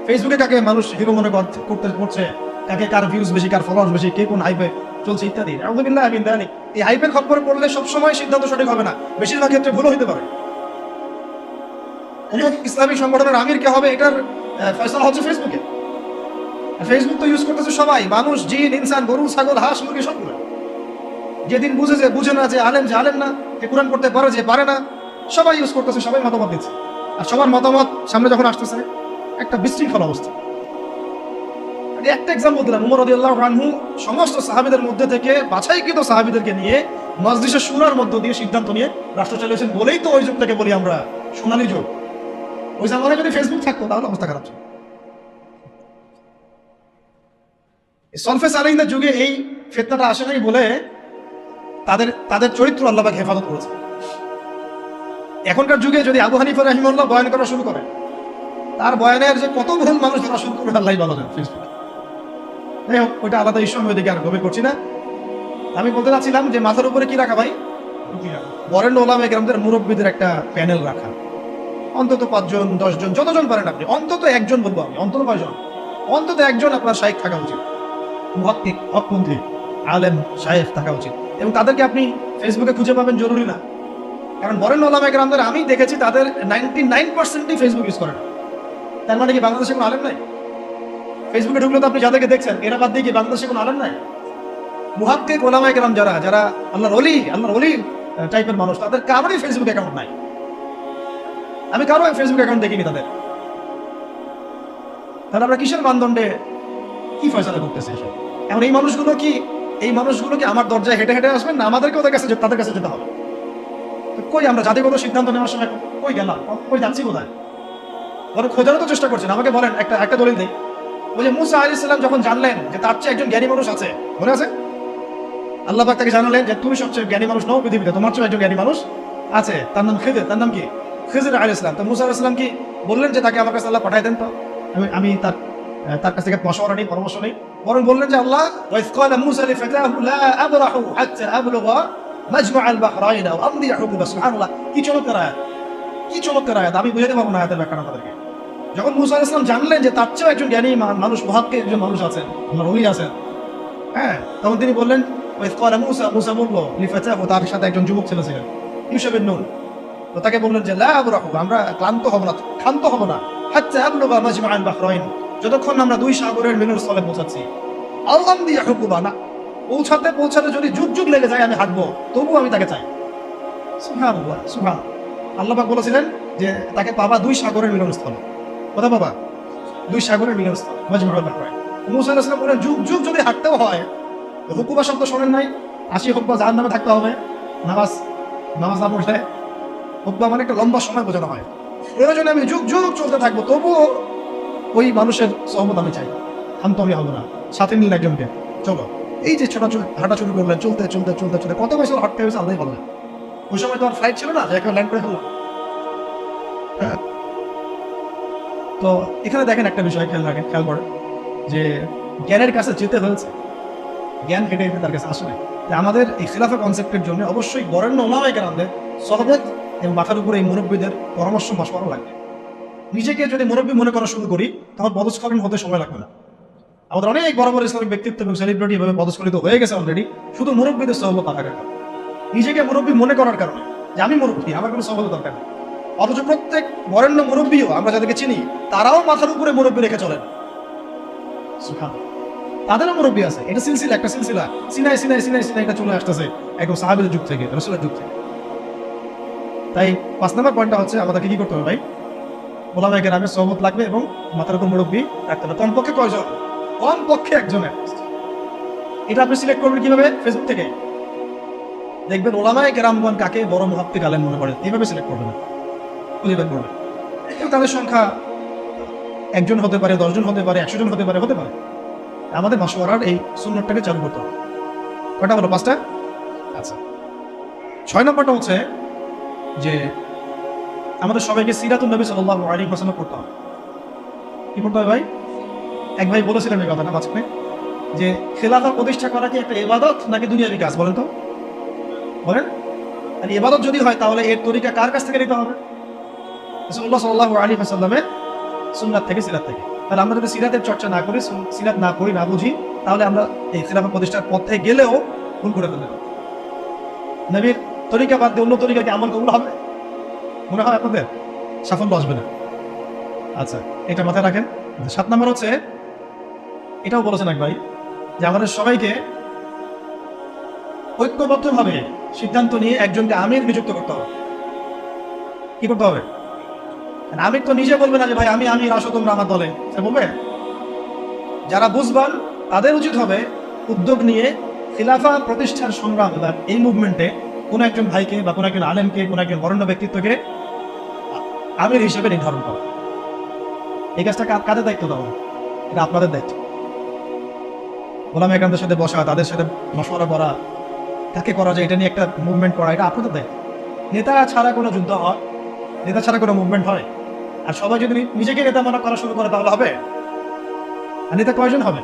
ফেসবুকে কাকে মানুষ হিরো মনে করছে, কাকে কার ভিউজ বেশি, কার ফলোয়ার্স বেশি, কে কোন হাইপে চলছে ইত্যাদি। আলহামদুলিল্লাহ, আমিন দানি। এই হাইপের খপ্পরে পড়লে সবসময় সিদ্ধান্ত সঠিক হবে না, বেশিরভাগ ক্ষেত্রে ভুলও হতে পারে। ইসলামী সংগঠনের আমির কে হবে, এটার ফয়সালা হচ্ছে ফেসবুকে। ফেসবুক তো ইউজ করতেছে সবাই, মানুষ, জিন, ইনসান, গরু, ছাগল, হাঁস, মুরগি সবগুলো। যেদিন বুঝে না যে আলেম না, যে কোরআন পড়তে পারে, যে পারে না, সবাই ইউজ করতেছে, সবাই মতামত দিচ্ছে। আর সবার মতামত সামনে যখন আসতেছে, একটা বিশৃঙ্খল অবস্থা। একটা এক্সাম্পল দিলাম, উমর রাদিয়াল্লাহু আনহু সমস্ত সাহাবীদের মধ্যে থেকে বাছাইকৃত সাহাবীদেরকে নিয়ে মজলিসে শুরার মধ্য দিয়ে সিদ্ধান্ত নিয়ে রাষ্ট্র চালিয়েছেন বলেই তো ওই যুগটাকে বলি আমরা সোনালী যুগ। ওই জামানায় যদি ফেসবুক থাকতো তাহলে অবস্থা খারাপ ছিল। সলফে সালেহিনদের যুগে এই ফিতনাটা আসে নাই বলে তাদের চরিত্র আল্লাহ পাক হেফাজত করেছে। এখনকার যুগে যদি আবু হানিফা রাহিমাহুল্লাহ বয়ান করা শুরু করে, তার বয়ানের যে কত ভুল মানুষ ধরা শুরু করবে আল্লাহ ভালো জানে ফেসবুকে। যাই হোক, ওইটা আলাদা ইস্যু, আমি ওইদিকে আর গভীর করছি না। আমি বলতে চাচ্ছিলাম যে মাথার উপরে কি রাখা ভাই, বরেণ্য ওলামা কেরামদের মুরব্বীদের একটা প্যানেল রাখা, অন্তত 5 জন 10 জন, যতজন পারেন আপনি, অন্তত একজন বলবো আমি, অন্তত 5 জন, অন্তত একজন আপনার শাইখ থাকা উচিত, মুহাক্কিক হকপন্থী আলেম শাইখ থাকা উচিত। এবং তাদেরকে আপনি ফেসবুকে খুঁজে পাবেন জরুরি না, কারণ বরেণ্য ওলামা কেরামদের আমি দেখেছি তাদের 99%ই ফেসবুক ইউজ করে না। তার মানে কি বাংলাদেশে কোনো আলেম নাই? ফেসবুকে ঢুকলে তো আপনি যাদেরকে দেখছেন এরা বাদ দিয়ে কি বাংলাদেশে কোনো আলেম নাই? মুহাক্কিক ওলামা কেরাম যারা যারা আল্লাহর ওলি টাইপের মানুষ, তাদের কারোরই ফেসবুক অ্যাকাউন্ট নাই। আমি কারো ফেসবুক অ্যাকাউন্ট দেখিনি তাদের। তাহলে আমরা কিসের মানদণ্ডে কি ফয়সালা করতেছে? এখন এই মানুষগুলো কি আমার দরজায় হেঁটে হেঁটে আসবেন, না আমাদেরকে তাদের কাছে যেতে হবে? কই আমরা জাতিগত সিদ্ধান্ত নেওয়ার সময় কই গেলাম, কই যাচ্ছি, কোথায়? ধরো খোঁজারও তো চেষ্টা করছেন, আমাকে বলেন একটা দলিল দেই। ওই যে মুসা আলাইহিস সালাম যখন জানলেন যে তার চেয়ে একজন জ্ঞানী মানুষ আছে, মনে আছে? আল্লাহ পাক তাকে জানালেন যে তুমি সবচেয়ে জ্ঞানী মানুষ নও পৃথিবীতে, তোমার চেয়ে একজন জ্ঞানী মানুষ আছে, তার নাম খিজির। তার নাম কি? খিজির আলাইহিস সালাম। তো মুসা আলাইহিস সালাম কি বললেন যে তাকে আমার কাছে আল্লাহ পাঠাই দেন, তো আমি তার কাছ থেকে মশওয়ারা নেই, পরামর্শ নেই, বরং বললেন যে আল্লাহ ওয়াইজ ক্বালা মুসা লিফাতাহু লা আবরাহু হাত্তা আবলুগা মাজমা আল বাহরাইন আও আমদি হুকুবা। সুবহানাল্লাহ, কি চমৎকার আয়াত, কি চমৎকার আয়াত! আমি বুঝাতে পারবো না আয়াতের ব্যাখ্যাটা তাদেরকে। যখন মুসা আলাইহিস সালাম জানলেন যে তার চেয়েও একজন জ্ঞানী মানুষ, মুহাক্কিক একজন মানুষ আছেন, আমার ওলি আছেন, হ্যাঁ, তখন তিনি বললেন ওয়াইজ ক্বালা মুসা বলল লিফাতাহু, তার সাথে একজন যুবক ছেলে ছিলেন, ইউসুফ বিন নুন। তো তাকে বললেন যে লা আবরাহু, আমরা ক্লান্ত হব না, ক্ষান্ত হব না, হাত্তা আবলুগা মাজমা আল বাহরাইন, যতক্ষণ আমরা দুই সাগরের মিলনস্থলে পৌঁছাচ্ছি। আও আমদি হুকুবা, না পৌঁছাতে যদি যুগ যুগ লেগে যায় আমি হাঁটবো, তবুও আমি তাকে চাই। সুবহানাল্লাহ, সুবহান। আল্লাহ পাক বলেছিলেন যে তাকে পাবা দুই সাগরের মিলনস্থলে। কোথায় পাবা? দুই সাগরের মিলনস্থল, মাজমা আল বাহরাইন। মুসা আলাইহিস সালাম বলেন যুগ যুগ যদি হাঁটতেও হয়, হুকুবা শব্দ শোনেন নাই? 80 হুকবা জাহান্নামে থাকতে হবে, নামাজ না পড়লে। হুকবা মানে একটা লম্বা সময় বোঝানো হয়। প্রয়োজনে আমি যুগ যুগ চলতে থাকবো, তবুও ওই মানুষের সহমত আমি চাই, শান্ত আমি হবো না, সাথে নিলেন একজনকে, চলো। এই যে হাঁটা শুরু করলেন, চলতে চলতে চলতে চলতে কত বছর হাঁটতে হয়েছে আল্লাহ বললেন। ওই সময় তো আর ফ্লাইট ছিল না যে একটা ল্যান্ড করে ফেললাম। তো এখানে দেখেন একটা বিষয় খেয়াল করেন যে জ্ঞানের কাছে যেতে হয়েছে, জ্ঞান হেঁটে হেঁটে তার কাছে আসলে। আমাদের এই খিলাফা কনসেপ্টের জন্য অবশ্যই বরেণ্য ওলামায়ে কেরামদের সহবত এবং মাথার উপরে এই মুরব্বীদের পরামর্শ মশওয়ারা লাগবে। নিজেকে যদি মুরব্বী মনে করা শুরু করি, তখন পদস্খলন হতে সময় লাগবে না। আমাদের অনেক বড় বড় ইসলামিক ব্যক্তিত্ব এবং সেলিব্রিটি এভাবে পদস্খলিত হয়ে গেছে অলরেডি, শুধু মুরব্বীদের সহবত থাকার কারণে, নিজেকে মুরব্বী মনে করার কারণে যে আমি মুরব্বী, আমার কোনো সহবত দরকার নেই। অথচ প্রত্যেক বরেণ্য মুরব্বীও আমরা যাদেরকে চিনি, তারাও মাথার উপরে মুরব্বী রেখে চলেন। সুবহানাল্লাহ, তাদেরও মুরব্বী আছে। এটা সিলসিলা, একটা সিলসিলা, সিনাই এটা চলে আসতেছে একদম সাহাবীদের যুগ থেকে, রাসূলের যুগ থেকে। তাই 5 নম্বর পয়েন্টটা হচ্ছে আমাদেরকে কি করতে হবে ভাই? ওলামায়ে কেরামের সহবত লাগবে এবং মাথার উপর মুরব্বী রাখতে হবে। কমপক্ষে কয়জন? কমপক্ষে একজনের। এটা আপনি সিলেক্ট করবেন কিভাবে? ফেসবুক থেকে দেখবেন ওলামায়ে কেরামগণ কাকে বড় মুহাক্কিক আলেম মনে করেন, এইভাবে সিলেক্ট করবেন, খুঁজে বের করবেন। তাদের সংখ্যা 1 জন হতে পারে, 10 জন হতে পারে, 100 জন হতে পারে। আমাদের মাশওয়ারার এই সুন্নতটাকে চালু করতে হবে। কয়টা হলো? 5টা। আচ্ছা, 6 নম্বরটা হচ্ছে যে আমাদের সবাইকে সিরাতুন নবী সাল্লাল্লাহু আলাইহি ওয়াসাল্লাম পড়তে হবে। কি পড়তে হবে ভাই? এক ভাই বলেছিলেন এই কথাটা মাঝখানে যে খেলাফা প্রতিষ্ঠা করা কি একটা ইবাদত নাকি দুনিয়াবি কাজ? বলেন তো, বলেন। আর ইবাদত যদি হয় তাহলে এর তরিকা কার কাছ থেকে নিতে হবে? রাসূলুল্লাহ সাল্লাল্লাহু আলাইহি ওয়াসাল্লামের সুন্নাত থেকে, সিরাত থেকে। তাহলে আমরা যদি সিরাতের চর্চা না করি, সিরাত না পড়ি, না বুঝি, তাহলে আমরা এই খেলাফা প্রতিষ্ঠার পথে গেলেও ভুল করে ফেলতে পারি। নবীর তরিকা বাদ দিয়ে অন্য তরিকা কি আমল কবুল হবে? মনে হয় আপনাদের সাফল্য আসবে না। আচ্ছা, এটা মাথায় রাখেন। 7 নম্বর হচ্ছে, এটাও বলেছেন এক ভাই যে আমাদের সবাইকে ঐক্যবদ্ধভাবে সিদ্ধান্ত নিয়ে একজনকে আমির নিযুক্ত করতে হবে। কি করতে হবে? আমির তো নিজে বলবে না যে ভাই আমি আসো তোমরা আমার দলে, সে বলবে। যারা বুঝবান তাদের উচিত হবে উদ্যোগ নিয়ে খিলাফা প্রতিষ্ঠার সংগ্রাম বা এই মুভমেন্টে কোনো একজন ভাইকে বা কোনো একজন আলেমকে, কোনো একজন বরেণ্য ব্যক্তিত্বকে আমির হিসেবে নির্ধারণ করা। এই কাজটা কাদের দায়িত্ব দেওয়া? এটা আপনাদের দায়িত্ব। ওলামায়ে কেরামদের সাথে বসা, তাদের সাথে মশওয়ারা করা, কাকে করা যায় এটা নিয়ে একটা মুভমেন্ট করা, এটা আপনাদের দায়িত্ব। নেতা ছাড়া কোনো যুদ্ধ নেতা ছাড়া কোনো মুভমেন্ট হয়? আর সবাই যদি নিজেকে নেতা মনে করা শুরু করে তাহলে হবে? আর নেতা কয়জন হবে?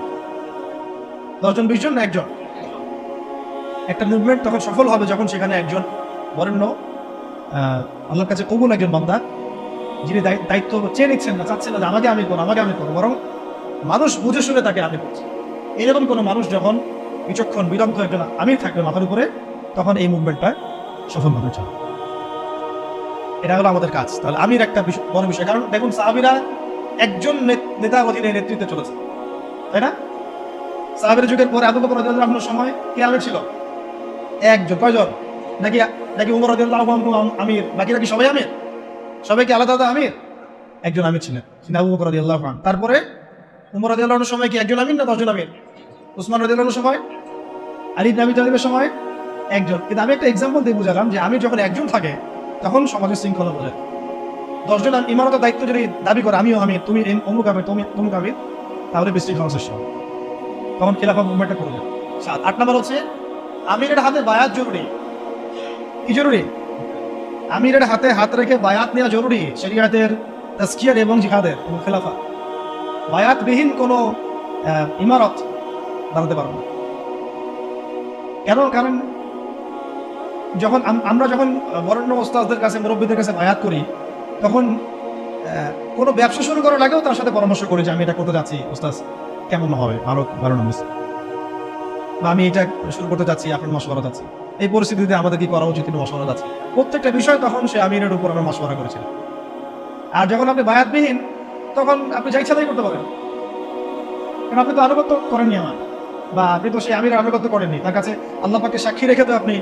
10 জন 20 জন না একজন? একটা মুভমেন্ট তখন সফল হবে যখন সেখানে একজন বরেণ্য আল্লাহর কাছে কবুল একজন বান্দা, যিনি দায়িত্ব চেয়ে নিচ্ছেন না, চাচ্ছেন না যে আমাকে আমি করবো, বরং মানুষ বুঝে শুনে তাকে আমি করছি। এরকম কোনো মানুষ যখন বিচক্ষণ বিদগ্ধ একজন আমির থাকবে মাথার উপরে, তখন এই মুভমেন্টটা সফলভাবে চলে। এটা হলো আমাদের কাজ। তাহলে আমির একটা বড় বিষয়, কারণ দেখুন সাহাবীরা একজন নেতা অধীনে নেতৃত্বে চলেছে, তাই না? সাহাবীর যুগের পরে আবু বকর রাদিয়াল্লাহু আনহুর সময় কে আমির ছিল? একজন। কয়জন? নাকি নাকি উমর রাদিয়াল্লাহু আনহু আমির, বাকিরা কি সবাই আমির? সবাই কি আলাদা আলাদা আমির? একজন আমির ছিলেন, তিনি আবু বকর রাদিয়াল্লাহু আনহু। তারপরে উমর রাদিয়াল্লাহু আনহুর সময় কি একজন আমির না 10 জন আমির? উসমান রাদিয়াল্লাহু আনহুর সময়, আলী ইবনে আবি তালিবের সময় একজন। কিন্তু আমি একটা এক্সাম্পল দিয়ে বুঝালাম যে আমির যখন একজন থাকে তখন সমাজের শৃঙ্খলা বোঝায়। 10 জন ইমারতের দায়িত্ব যদি দাবি করে আমিও আমির, তুমি অমুক আমির, তুমি তমুক আমির, তাহলে বিশৃঙ্খলা সৃষ্টি হবে, তখন খেলাফত মুভমেন্টটা করবে। 8 নম্বর হচ্ছে আমিরের হাতে বায়াত জরুরি। কি জরুরি? আমিরের হাতে হাত রেখে বায়াত নেওয়া জরুরি শরিয়াতের তাজকিয়ার এবং জিহাদের এবং খেলাফা। বায়াতবিহীন কোনো ইমারত বানাতে পারবো না। কেন? কারণ যখন আমরা যখন বরেণ্য ওস্তাদদের কাছে, মুরব্বীদের কাছে বায়াত করি, তখন কোনো ব্যবসা শুরু করার আগেও তার সাথে পরামর্শ করি যে আমি এটা করতে যাচ্ছি, ওস্তাদ কেমন হবে, আরো বাড়ানো হয়েছে, বা আমি এটা শুরু করতে যাচ্ছি, আপনার মশওয়ারা যাচ্ছি, এই পরিস্থিতিতে আমাদের কি করা উচিত, কিন্তু মশওয়ারা যাচ্ছি। প্রত্যেকটা বিষয় তখন সে আমিরের উপর আমরা মশওয়ারা করেছিলাম। আর যখন আপনি বায়াতবিহীন, তখন আপনি যা ইচ্ছা তাই করতে পারেন, কারণ আপনি তো আনুগত্য করেননি আমার, বা আপনি তো সেই আমিরের আনুগত্য করেননি। তার কাছে আল্লাহ পাককে সাক্ষী রেখে তো আপনি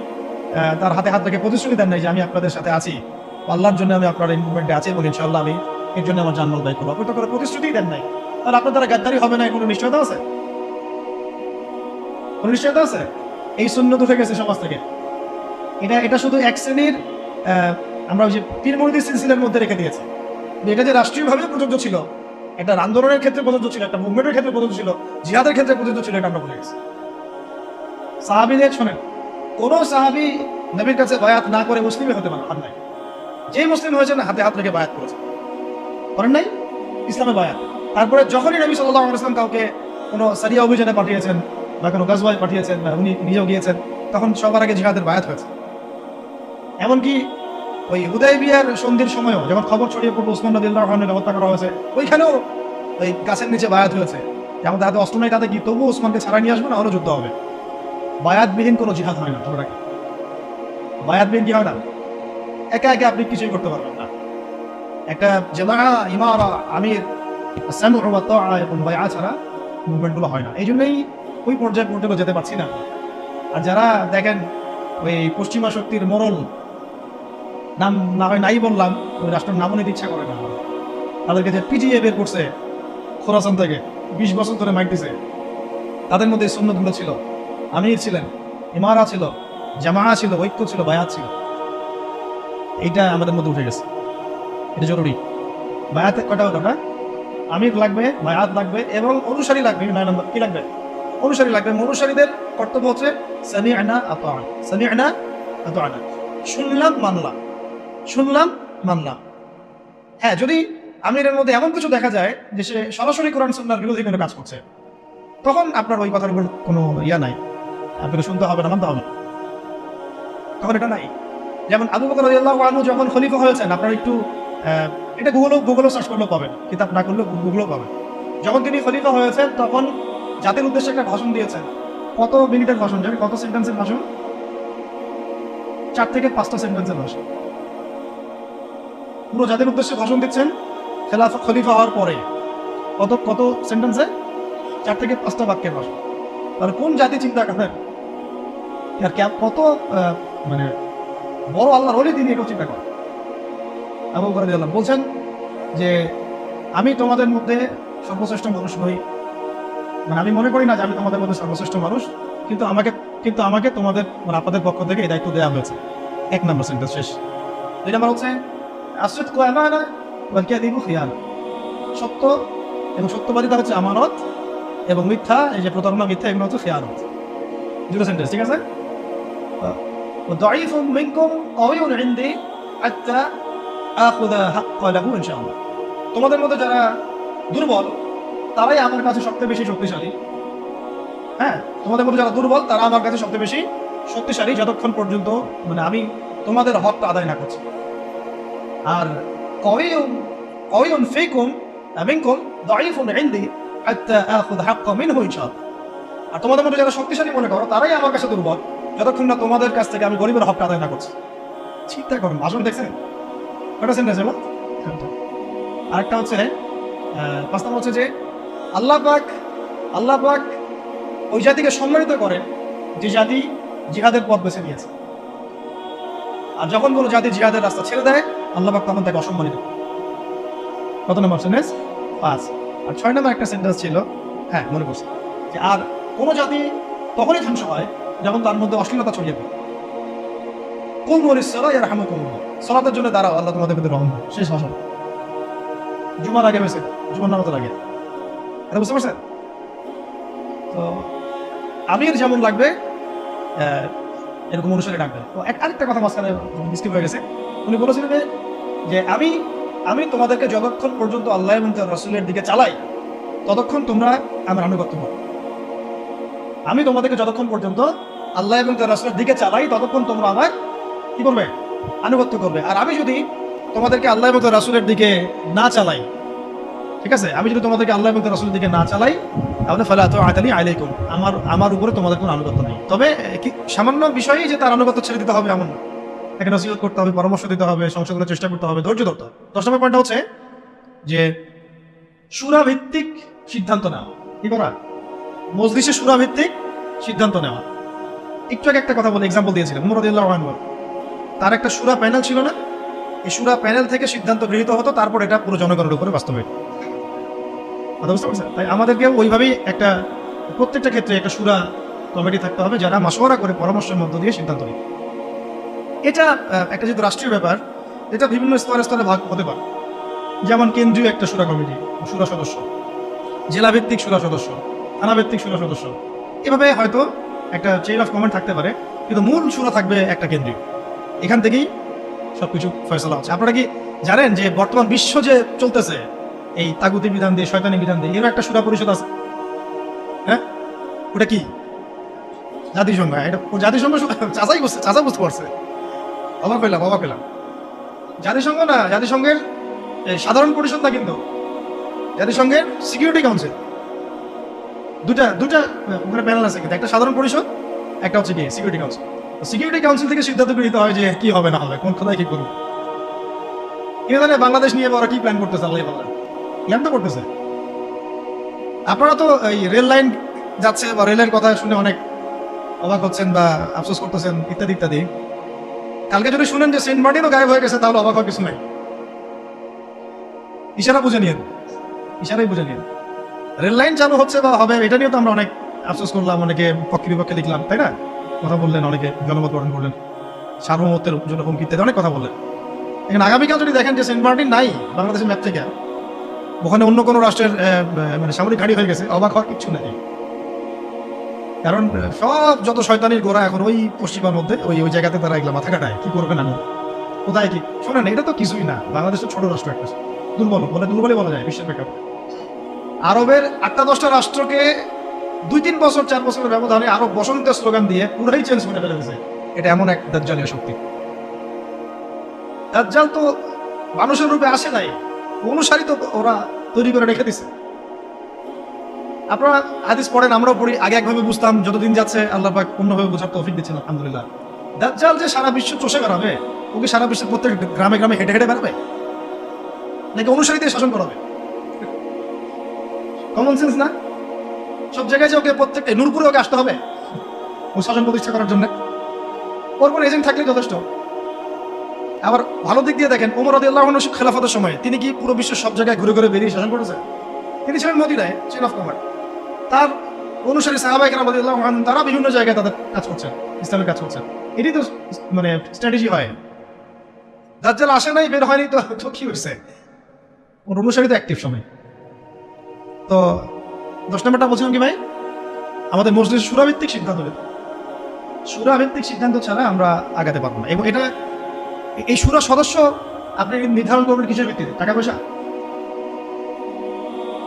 তার হাতে হাত রেখে প্রতিশ্রুতি দেন নাই যে আমি আপনাদের সাথে আছি, আল্লাহর জন্য আমি আপনার এই মুভমেন্টে আছি এবং ইনশাআল্লাহ আমি এর জন্য আমার জানমাল ব্যয় করবো। আপনি তো করে প্রতিশ্রুতি দেন নাই, তাহলে আপনার দ্বারা গাদ্দারি হবে না, কোনো নিশ্চয়তা আছে? কোনো নিশ্চয়তা আছে? এই সুন্নত উঠে গেছে সমাজ থেকে। এটা শুধু এক শ্রেণীর আমরা ওই যে পীর মুরিদি সিলসিলার মধ্যে রেখে দিয়েছি। এটা যে রাষ্ট্রীয়ভাবে প্রযোজ্য ছিল, একটা আন্দোলনের ক্ষেত্রে প্রযোজ্য ছিল, একটা মুভমেন্টের ক্ষেত্রে প্রযোজ্য ছিল, জিহাদের ক্ষেত্রে প্রযোজ্য ছিল, এটা আমরা ভুলে গেছি। সাহাবীদের শোনেন, কোন সাহাবী নবীর কাছে বায়াত না করে মুসলিমই হতে পারে নাই। যে মুসলিম হয়েছেন হাতে হাত রেখে বায়াত করেছেন, করেন নাই ইসলামে বায়াত। তারপরে যখনই নবী সাল্লাল্লাহু আলাইহি ওয়াসাল্লাম কাউকে কোনো সারিয়া অভিযানে পাঠিয়েছেন বা কোনো গাজওয়ায় পাঠিয়েছেন, বা উনি নিজেও গিয়েছেন, তখন সবার আগে জিহাদের বায়াত হয়েছে। এমনকি ওই হুদায়বিয়ার সন্ধির সময়ও যখন খবর ছড়িয়ে পড়লো উসমান রাদিয়াল্লাহু আনহু হত্যা করা হয়েছে, ওইখানেও ওই গাছের নিচে বায়াত হয়েছে যে আমাদের হাতে অস্ত্র নেই, তাতে কি তবু উসমানকে ছাড়া নিয়ে আসবো না, হলে যুদ্ধ হবে। বায়াতবিহীন কোনো জিহাদ হয় না। বায়াতবিহীন কি হয় না? একা একা আপনি কিছুই করতে পারবেন না। একটা জামাআ, ইমারা, আমির, সামউ ওয়া তাআ এবং বায়আ ছাড়া মুভমেন্টগুলো হয় না। এই জন্যই ওই পর্যায়ে পর্যন্ত যেতে পারছি না। আর যারা দেখেন ওই পশ্চিমা শক্তির মোড়ল, নাম না হয় নাই বললাম, ওই রাষ্ট্রের নামও নিতে ইচ্ছা করে না, তাদেরকে যে পিটিএ বের করছে খোরাসান থেকে 20 বছর ধরে মাইরতেছে, তাদের মধ্যে সুন্নতগুলো ছিল, আমির ছিলেন, ইমারা ছিল, জামাআ ছিল, ঐক্য ছিল, বায়াত ছিল। এইটা আমাদের মধ্যে উঠে গেছে, এটা জরুরি। বায়াতে কটা হতো না? আমির লাগবে, বায়াত লাগবে এবং অনুসারী লাগবে। 9 নম্বর কি লাগবে? অনুসারী লাগবে। অনুসারীদের কর্তব্য হচ্ছে সামি'না আতা'না, সামি'না আতা'না, শুনলাম মানলাম, শুনলাম মানলাম। হ্যাঁ, যদি আমিরের মধ্যে এমন কিছু দেখা যায় যে সে সরাসরি কোরআন সুন্নাহর বিরোধী কোনো কাজ করছে, তখন আপনার ওই কথার উপর কোনো ইয়া নাই, আপনাকে শুনতে হবে না, মানতে হবে, তখন এটা নাই। যেমন আবু বকর রাদিয়াল্লাহু আনহু যখন খলিফা হয়েছেন, আপনারা একটু এটা গুগলও সার্চ করলেও পাবেন, কিতাব না করলেও গুগলও পাবেন। যখন তিনি খলিফা হয়েছেন তখন জাতির উদ্দেশ্যে একটা ভাষণ দিয়েছেন। কত মিনিটের ভাষণ জানেন? কত সেন্টেন্সের ভাষণ? 4 থেকে 5টা সেন্টেন্সের ভাষণ। পুরো জাতির উদ্দেশ্যে ভাষণ দিচ্ছেন খলিফা হওয়ার পরে। কত কত সেন্টেন্সে? 4 থেকে 5টা বাক্যের ভাষণ। তাহলে কোন জাতি চিন্তা করেন, আর কত মানে বড় আল্লাহর ওলি তিনি এটা চিন্তা করেন। আবু বকর রাদিয়াল্লাহু আনহু বলছেন যে আমি তোমাদের মধ্যে সর্বশ্রেষ্ঠ মানুষ নই, মানে আমি মনে করি না যে আমি তোমাদের মধ্যে সর্বশ্রেষ্ঠ মানুষ, কিন্তু আমাকে তোমাদের মানে আপনাদের পক্ষ থেকে এই দায়িত্ব দেওয়া হয়েছে। 1 নম্বর সেন্টেন্স শেষ। 2 নম্বর হচ্ছে আসিদকু আমানা ওয়াল কাযিবু খিয়ানা, সত্য এবং সত্যবাদিতা হচ্ছে আমানত, এবং মিথ্যা, এই যে প্রতারণা, মিথ্যা, এগুলো হচ্ছে খিয়ানত। 2 সেন্টেন্স, ঠিক আছে? দাঈফুম মিনকুম কাওয়িউন ইনদি হাত্তা আখুযা হাক্কা লাহু ইনশাআল্লাহ। তোমাদের মধ্যে যারা দুর্বল তারাই আমার কাছে সবচেয়ে বেশি শক্তিশালী। হ্যাঁ, তোমাদের মধ্যে যারা দুর্বল তারা আমার কাছে সবচেয়ে বেশি শক্তিশালী, যতক্ষণ পর্যন্ত মানে আমি তোমাদের হকটা আদায় না করছি। আর কাওয়িউন ফীকুম মিনকুম দাঈফুন ইনদি হাত্তা আখুয হাক্কা মিনহু ইনশাআল্লাহ। আর তোমাদের মধ্যে যারা শক্তিশালী মনে করো তারাই আমার কাছে দুর্বল, যতক্ষণ না তোমাদের কাছ থেকে আমি গরিবের হকটা আদায় না করছি। চিন্তা করুন, ভাষণ দেখছেন কটা সেন্টেন্স হলো? আরেকটা হচ্ছে 5 নম্বর হচ্ছে যে আল্লাহ পাক ওই জাতিকে সম্মানিত করেন যে জাতি জিহাদের পথ বেছে নিয়েছে। আর যখন কোনো জাতি জিহাদের রাস্তা ছেড়ে দেয় আল্লাহ পাক তখন তাকে অসম্মানিত করেন। কত নম্বর সেন্টেন্স? 5। আর 6 নম্বর একটা সেন্টেন্স ছিল, হ্যাঁ মনে করছি, যে আর কোনো জাতি তখনই ধ্বংস হয় যখন তার মধ্যে অশ্লীলতা ছড়িয়ে পড়ে। কুমু লিস-সালাতি ইয়ারহামুকুমুল্লাহ, সালাতের জন্য দাঁড়াও, আল্লাহ তোমাদের প্রতি রহম করবে। শেষ ভাষণ জুমার আগে হয়েছে, জুমার নামাজের আগে। এটা বুঝতে পারছেন? তো আমির যেমন লাগবে এরকম অনুসারে ডাকবে। তো আরেকটা কথা মাঝখানে মিস্টেক হয়ে গেছে। উনি বলেছিলেন যে আমি তোমাদেরকে যতক্ষণ পর্যন্ত আল্লাহ এবং তার রাসূলের দিকে চালাই ততক্ষণ তোমরা আমার আনুগত্য করো। আমি তোমাদেরকে যতক্ষণ পর্যন্ত আল্লাহ এবং তার রাসূলের দিকে চালাই ততক্ষণ তোমরা আমার কি করবে? আনুগত্য করবে। আর আমি যদি তোমাদেরকে আল্লাহ এবং তার রাসূলের দিকে না চালাই, ঠিক আছে, আমি যদি তোমাদেরকে আল্লাহ এবং তার রাসূলের দিকে না চালাই তাহলে ফালা তাআতা লি আলাইকুম, আমার উপরে তোমাদের কোনো আনুগত্য নেই। তবে কি সামান্য বিষয়ই যে তার আনুগত্য ছেড়ে দিতে হবে এমন না, তাকে নসিহত করতে হবে, পরামর্শ দিতে হবে, সংশোধনের চেষ্টা করতে হবে, ধৈর্য ধরতে হবে। 10 নম্বর পয়েন্টটা হচ্ছে যে শূরা ভিত্তিক সিদ্ধান্ত নেওয়া। কি করা? মজলিসে শূরা ভিত্তিক সিদ্ধান্ত নেওয়া। একটু আগে একটা কথা বলে এক্সাম্পল দিয়েছিলাম, উমর রাদিয়াল্লাহু আনহু তার একটা শূরা প্যানেল ছিল না? এই শূরা প্যানেল থেকে সিদ্ধান্ত গৃহীত হতো, তারপর এটা পুরো জনগণের উপরে বাস্তবায়িত। কথা বুঝতে পারছেন? তাই আমাদেরকে ওইভাবেই প্রত্যেকটা ক্ষেত্রে একটা শূরা কমিটি থাকতে হবে যারা মাশওয়ারা করে পরামর্শের মধ্য দিয়ে সিদ্ধান্ত নেয়। এটা একটা যেহেতু রাষ্ট্রীয় ব্যাপার, এটা বিভিন্ন স্তরে ভাগ হতে পারে। যেমন কেন্দ্রীয় একটা শূরা কমিটি, শূরা সদস্য, জেলা ভিত্তিক শূরা সদস্য, থানা ভিত্তিক শূরা সদস্য, এভাবে হয়তো একটা চেইন অফ কমান্ড থাকতে পারে, কিন্তু মূল শূরা থাকবে একটা কেন্দ্রীয়। এখান থেকেই সবকিছু ফয়সালা হচ্ছে। আপনারা কি জানেন যে বর্তমান বিশ্ব যে চলতেছে এই তাগুতি বিধান দিয়ে, শয়তানি বিধান দিয়ে, এর একটা শূরা পরিষদ আছে? হ্যাঁ, ওটা কি? জাতিসংঘ। এটা জাতিসংঘ চাচা বুঝতে পারছে। অবাক পেলাম। জাতিসংঘ না, জাতিসংঘের সাধারণ পরিষদ না, কিন্তু জাতিসংঘের সিকিউরিটি কাউন্সিল। দুটা ওখানে প্যানেল আছে, কিন্তু একটা সাধারণ পরিষদ, একটা হচ্ছে কি সিকিউরিটি কাউন্সিল। সিকিউরিটি কাউন্সিল থেকে সিদ্ধান্ত গৃহীত হয় যে কি হবে না হবে, কোন কোথায় কি করবে। এখানে বাংলাদেশ নিয়ে ওরা কি প্ল্যান করতেছে, আল্লাহ ভালো প্ল্যান তো করতেছে। আপনারা তো এই রেল লাইন যাচ্ছে বা রেলের কথা শুনে অনেক অবাক হচ্ছেন বা আফসোস করতেছেন ইত্যাদি ইত্যাদি। কালকে যদি শুনেন যে সেন্ট মার্টিনও গায়েব হয়ে গেছে তাহলে অবাক হওয়ার কিছু নাই। ইশারাই বুঝে নিন। রেল লাইন চালু হচ্ছে বা হবে, এটা নিয়ে তো আমরা অনেক আফসোস করলাম, অনেকে পক্ষে বিপক্ষে লিখলাম, তাই না? কথা বললেন, অনেকে জনমত গঠন করলেন, সার্বভৌমত্বের জন্য হুমকি ইত্যাদি অনেক কথা বললেন। এখানে আগামীকাল যদি দেখেন যে সেন্ট মার্টিন নাই বাংলাদেশের ম্যাপ থেকে, ওখানে অন্য কোনো রাষ্ট্রের মানে সামরিক ঘাঁটি হয়ে গেছে, অবাক হওয়ার কিচ্ছু নেই। কারণ সব যত শয়তানির গোড়া এখন ওই পশ্চিমার মধ্যে, ওই জায়গাতে তারা এগুলো মাথা কাটায়। কি করবে না, কোথায় কি শোনেন, এটা তো কিছুই না। বাংলাদেশের ছোট রাষ্ট্র একটা, দুর্বলই বলা যায় বিশ্বের প্রেক্ষাপটে। আরবের 8-10টা রাষ্ট্রকে 2-3 বছর 4 বছরের ব্যবধানে আরব বসন্তের স্লোগান দিয়ে পুরোই চেঞ্জ করে ফেলেছে। এটা এমন এক দাজ্জালীয় শক্তি। দাজ্জাল তো মানুষের রূপে আসে নাই, অনুসারী তো ওরা তৈরি করে রেখে দিছে। আপনারা হাদিস পড়েন, আমরাও পড়ি। আগে একভাবে বুঝতাম, যতদিন যাচ্ছে আল্লাহ পাক অন্যভাবে বোঝার তৌফিক দিচ্ছেন, আলহামদুলিল্লাহ। দাজ্জাল যে সারা বিশ্ব চষে বেড়াবে, ওকে সারা বিশ্বের প্রত্যেক গ্রামে গ্রামে হেঁটে হেঁটে বেড়াবে, নাকি অনুসারী দিয়ে শাসন করাবে? কমন সেন্স না? সব জায়গায় যে ওকে প্রত্যেকটা নূরপুরে ওকে আসতে হবে ও শাসন প্রতিষ্ঠা করার জন্য? ওর কোনো এজেন্ট থাকলে যথেষ্ট। আবার ভালো দিক দিয়ে দেখেন, ওমর রাদিয়াল্লাহু আনহু খেলাফতের সময় তিনি কি পুরো বিশ্বের সব জায়গায় ঘুরে ঘুরে বেরিয়ে শাসন করেছেন? তিনি ছিলেন মদিনায় চেইন অফ কমান্ড। তার অনুসারী সাহাবায়ে কেরাম রাদিয়াল্লাহু আনহুম তারা বিভিন্ন জায়গায় তাদের কাজ করছেন, ইসলামের কাজ করছেন। এটাই তো মানে স্ট্র্যাটেজি হয়। দাজ্জাল আসে নাই, বের হয়নি, তো কি হয়েছে? ওর অনুসারী তো অ্যাক্টিভ সময়। তো 10 নম্বরটা বলছিলাম কি ভাই, আমাদের মজলিস শূরাভিত্তিক সিদ্ধান্ত নেবে। শূরাভিত্তিক সিদ্ধান্ত ছাড়া আমরা আগাতে পারবো না। এবং এটা এই শূরা সদস্য আপনি নির্ধারণ করবেন কিসের ভিত্তিতে? টাকা পয়সা,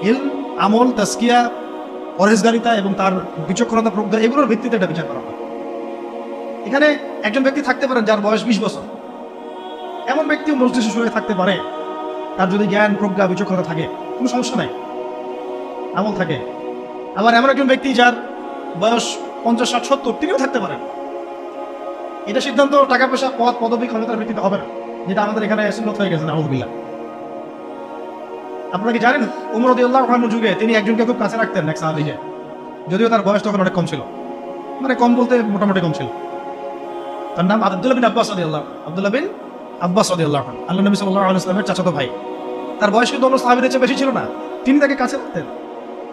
ইলম, আমল, তাসকিয়া, পরহেজগারিতা এবং তার বিচক্ষণতা, প্রজ্ঞা, এগুলোর ভিত্তিতে এটা বিচার করা হয়। এখানে একজন ব্যক্তি থাকতে পারেন যার বয়স 20 বছর, এমন ব্যক্তিও মজলিসে শুয়ে থাকতে পারে, তার যদি জ্ঞান, প্রজ্ঞা, বিচক্ষণতা থাকে, কোনো সমস্যা নাই, আমল থাকে। আবার এমন একজন ব্যক্তি যার বয়স 50, 60, 70, তিনিও থাকতে পারেন। এটা সিদ্ধান্ত টাকা পয়সা, পদ, পদবী, ক্ষমতার ভিত্তিতে হবে না, যেটা আমাদের এখানে সুন্নত হয়ে গেছে, নাউযুবিল্লাহ। আপনারা কি জানেন ওমর রাদিয়াল্লাহু আনহুর যুগে তিনি একজনকে খুব কাছে রাখতেন, এক সাহাবীকে, যদিও তার বয়স তখন অনেক কম ছিল, মানে কম বলতে মোটামুটি কম ছিল। তার নাম আব্দুল্লাহ বিন আব্বাস রাদিয়াল্লাহু আনহু, আব্দুল্লাহ বিন আব্বাস রাদিয়াল্লাহু আনহু, আল্লাহ নবী সাল্লাল্লাহু আলাইহি ওয়াসাল্লামের চাচাতো ভাই। তার বয়স কিন্তু অন্য সাহাবীদের চেয়ে বেশি ছিল না, তিনি তাকে কাছে রাখতেন।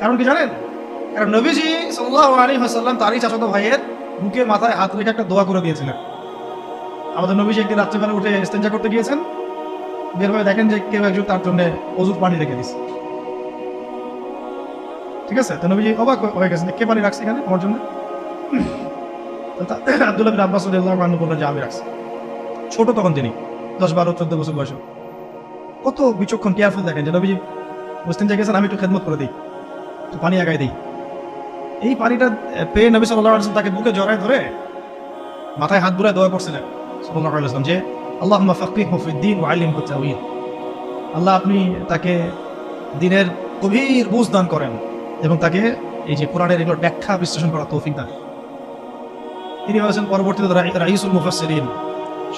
কারণ কি জানেন? কারণ নবীজি সাল্লাল্লাহু আলাইহি ওয়াসাল্লাম তারই চাচাতো ভাইয়ের বুকে মাথায় হাত রেখে একটা দোয়া করে দিয়েছিলেন। আমাদের নবীজি একদিন রাত্রিবেলা উঠে ইস্তেঞ্জা করতে গিয়েছেন, বের হয়ে দেখেন যে কেউ একজন তার জন্য অজুর পানি রেখে দিচ্ছে। ঠিক আছে, তো নবীজি অবাক হয়ে গেছেন, কে পানি রাখছে এখানে আমার জন্য? আব্দুল্লাহ বিন আব্বাস রাদিয়াল্লাহু আনহু বললেন যে আমি রাখছি। ছোট তখন তিনি, 10, 12, 14 বছর বয়স। কত বিচক্ষণ, কেয়ারফুল দেখেন যে নবীজি বুঝতেন যে গেছেন, আমি একটু খেদমত করে দিই, একটু পানি আগায় দিই। এই পানিটা পেয়ে নবী সাল্লাল্লাহু আলাইহি ওয়াসাল্লাম তাকে বুকে জড়ায় ধরে মাথায় হাত বুলায় দোয়া করছিলেন সাল্লাল্লাহু আলাইহি ওয়াসাল্লাম যে আল্লাহুম্মা ফাক্কিহহু ফিদ-দীন ওয়া আল্লিমহু তা'ওয়ীল। আল্লাহ আপনি তাকে দ্বীনের গভীর বুঝ দান করেন এবং তাকে এই যে কোরআনের এগুলোর ব্যাখ্যা বিশ্লেষণ করার তৌফিক দান। তিনি হয়েছেন পরবর্তীতে রাইসুল মুফাসসিরিন,